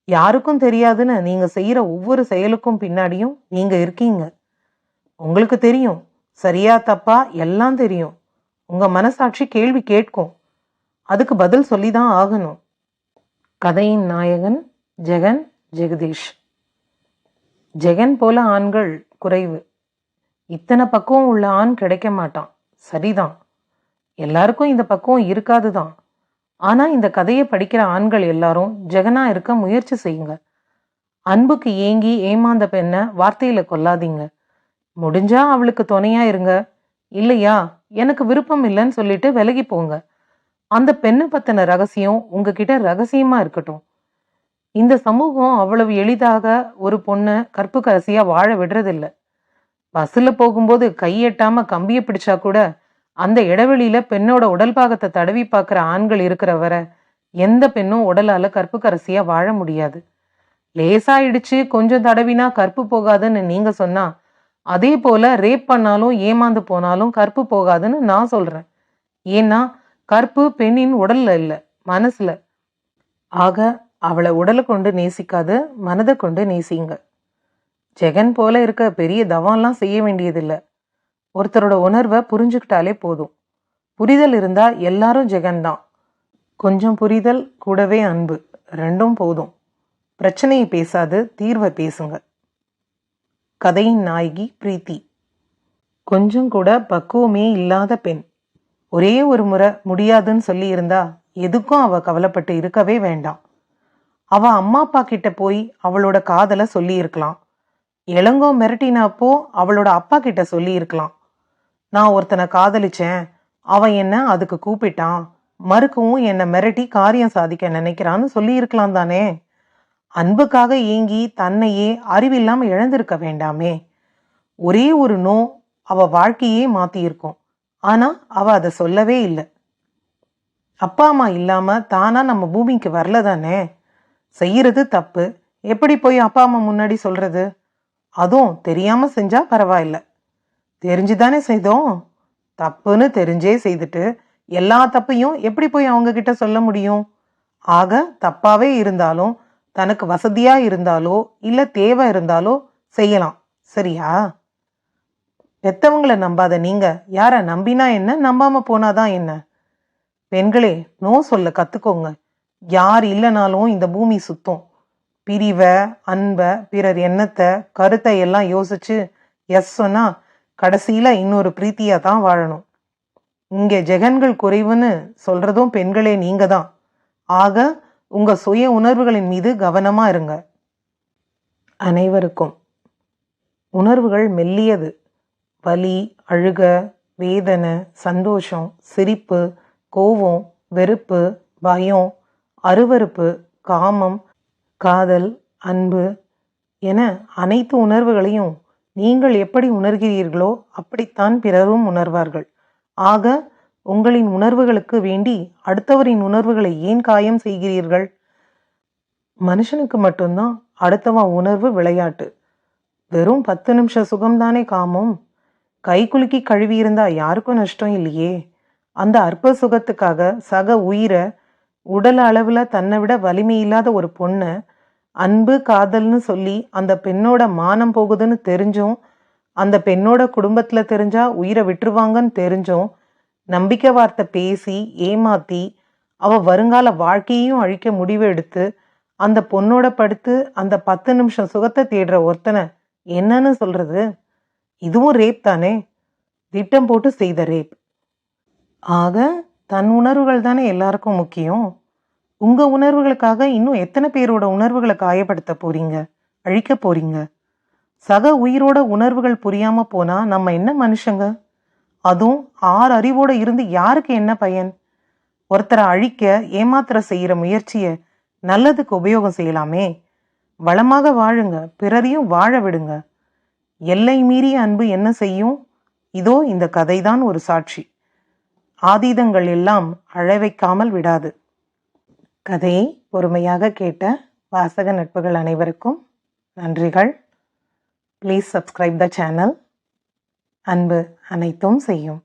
யாருக்கும் தெரியாதுன்னு நீங்க செய்யற ஒவ்வொரு செயலுக்கும் பின்னாடியும் நீங்க இருக்கீங்க. உங்களுக்கு தெரியும், சரியா தப்பா எல்லாம் தெரியும். உங்க மனசாட்சி கேள்வி கேட்கும். அதுக்கு பதில் சொல்லிதான் ஆகணும். கதையின் நாயகன் ஜெகன் ஜெகதீஷ். ஜெகன் போல ஆண்கள் குறைவு. இத்தனை பக்குவம் உள்ள ஆண் கிடைக்க மாட்டான். சரிதான், எல்லாருக்கும் இந்த பக்குவம் இருக்காதுதான். ஆனா இந்த கதையை படிக்கிற ஆண்கள் எல்லாரும் ஜெகனா இருக்க முயற்சி செய்யுங்க. அன்புக்கு ஏங்கி ஏமாந்த பெண்ணை வார்த்தையில கொல்லாதீங்க. முடிஞ்சா அவளுக்கு துணையா இருங்க. இல்லையா எனக்கு விருப்பம் இல்லைன்னு சொல்லிட்டு விலகி போங்க. அந்த பெண்ணை பத்தின ரகசியம் உங்ககிட்ட ரகசியமா இருக்கட்டும். இந்த சமூகம் அவ்வளவு எளிதாக ஒரு பொண்ணை கற்புக்கரசியா வாழ விடுறதில்ல. பஸ்ல போகும்போது கையெட்டாம கம்பிய பிடிச்சா கூட அந்த இடைவெளியில பெண்ணோட உடல் பாகத்தை தடவி பார்க்குற ஆண்கள் இருக்கிற வர எந்த பெண்ணும் உடலால கற்புக்கரசியா வாழ முடியாது. லேசாயிடுச்சு கொஞ்சம் தடவினா கற்பு போகாதுன்னு நீங்க சொன்னா, அதே போல ரேப் பண்ணாலும் ஏமாந்து போனாலும் கற்பு போகாதுன்னு நான் சொல்றேன். ஏன்னா கற்பு பெண்ணின் உடல்ல இல்ல, மனசுல. ஆக அவளை உடலை கொண்டு நேசிக்காது, மனதை கொண்டு நேசிங்க. ஜெகன் போல இருக்க பெரிய தவம்லாம் செய்ய வேண்டியதில்லை. ஒருத்தரோட உணர்வை புரிஞ்சுக்கிட்டாலே போதும். புரிதல் இருந்தா எல்லாரும் ஜெகன் தான். கொஞ்சம் புரிதல் கூடவே அன்பு, ரெண்டும் போதும். பிரச்சனையை பேசாது, தீர்வை பேசுங்க. கதையின் நாயகி பிரீத்தி. கொஞ்சம் கூட பக்குவமே இல்லாத பெண். ஒரே ஒரு முறை முடியாதுன்னு சொல்லி இருந்தா எதுக்கும் அவ கவலைப்பட்டு இருக்கவே வேண்டாம். அவ அம்மா அப்பா கிட்ட போய் அவளோட காதலை சொல்லி இருக்கலாம். இளங்கோ மிரட்டினப்போ அவளோட அப்பா கிட்ட சொல்லி இருக்கலாம். நான் ஒருத்தனை காதலிச்சேன், அவன் என்ன அதுக்கு கூப்பிட்டான், மறுக்கவும் என்னை மிரட்டி காரியம் சாதிக்க நினைக்கிறான்னு சொல்லி இருக்கலாம் தானே. அன்புக்காக ஏங்கி தன்னையே அறிவில்லாம இழந்திருக்க வேண்டாமே. ஒரே ஒரு நோ அவ வாழ்க்கையே மாத்தியிருக்கும். ஆனா அவ அதை சொல்லவே இல்லை. அப்பா அம்மா இல்லாம தானா நம்ம பூமிக்கு வரல தானே. செய்யறது தப்பு, எப்படி போய் அப்பா அம்மா முன்னாடி சொல்றது? அதுவும் தெரியாம செஞ்சா பரவாயில்ல, தெரிஞ்சுதானே செய்தோம். தப்புன்னு தெரிஞ்சே செய்துட்டு எல்லா தப்பையும் எப்படி போய் அவங்க கிட்ட சொல்ல முடியும்? ஆக தப்பாவே இருந்தாலும் தனக்கு வசதியா இருந்தாலோ இல்ல தேவை இருந்தாலோ செய்யலாம், சரியா? பெத்தவங்களை நம்பாத நீங்க யார நம்பினா என்ன, நம்பாம போனாதான் என்ன? பெண்களே, நோ சொல்ல கத்துக்கோங்க. யார் இல்லைனாலும் இந்த பூமி சுத்தம். பிரிவை, அன்பை, பிறர் எண்ணத்தை, கருத்தை எல்லாம் யோசிச்சு எஸ் சொன்னா கடைசியில இன்னொரு பிரீத்தியா தான் வாழணும். இங்க ஜெகன்கள் குறைவுன்னு சொல்றதும் பெண்களே நீங்க தான். ஆக உங்க சுய உணர்வுகளின் மீது கவனமா இருங்க. அனைவருக்கும் உணர்வுகள் மெல்லியது. வலி, அழுக, வேதனை, சந்தோஷம், சிரிப்பு, கோபம், வெறுப்பு, பயம், அருவருப்பு, காமம், காதல், அன்பு என அனைத்து உணர்வுகளையும் நீங்கள் எப்படி உணர்கிறீர்களோ அப்படித்தான் பிறரும் உணர்வார்கள். ஆக உங்களின் உணர்வுகளுக்கு வேண்டி அடுத்தவரின் உணர்வுகளை ஏன் காயம் செய்கிறீர்கள்? மனுஷனுக்கு மட்டும்தான் அடுத்தவன் உணர்வு விளையாட்டு. வெறும் 10 நிமிஷ சுகம்தானே காமம். கை குலுக்கி கழுவி இருந்தா யாருக்கும் நஷ்டம் இல்லையே. அந்த அற்ப சுகத்துக்காக சக உயிரை, உடல் அளவுல தன்னை விட வலிமை இல்லாத ஒரு பொண்ணை அன்பு காதல்னு சொல்லி அந்த பெண்ணோட மானம் போகுதுன்னு தெரிஞ்சும், அந்த பெண்ணோட குடும்பத்துல தெரிஞ்சா உயிரை விட்டுருவாங்கன்னு தெரிஞ்சும் நம்பிக்கை வார்த்தை பேசி ஏமாத்தி அவ வருங்கால வாழ்க்கையையும் அழிக்க முடிவு எடுத்து அந்த பொண்ணோட படுத்து அந்த 10 நிமிஷம் சுகத்தை தேடுற ஒருத்தனை என்னன்னு சொல்றது? இதுவும் ரேப் தானே, திட்டம் போட்டு செய்த ரேப். ஆக தன் உணர்வுகள் தானே எல்லாருக்கும் முக்கியம். உங்க உணர்வுகளுக்காக இன்னும் எத்தனை பேரோட உணர்வுகளை காயப்படுத்த போறீங்க, அழிக்க போறீங்க? சக உயிரோட உணர்வுகள் புரியாம போனா நம்ம என்ன மனுஷங்க? அதுவும் 6 அறிவோட இருந்து யாருக்கு என்ன பயன்? ஒருத்தரை அழிக்க ஏமாத்திர செய்யற முயற்சியை நல்லதுக்கு உபயோகம் செய்யலாமே. வளமாக வாழுங்க, பிறரையும் வாழ விடுங்க. எல்லை மீறிய அன்பு என்ன செய்யும்? இதோ இந்த கதைதான் ஒரு சாட்சி. ஆதீதங்கள் எல்லாம் அழ வைக்காமல் விடாது. கதையை பொறுமையாக கேட்ட வாசக நட்புகள் அனைவருக்கும் நன்றிகள். Please subscribe the channel. அன்பு அனைத்தும் செய்யும்.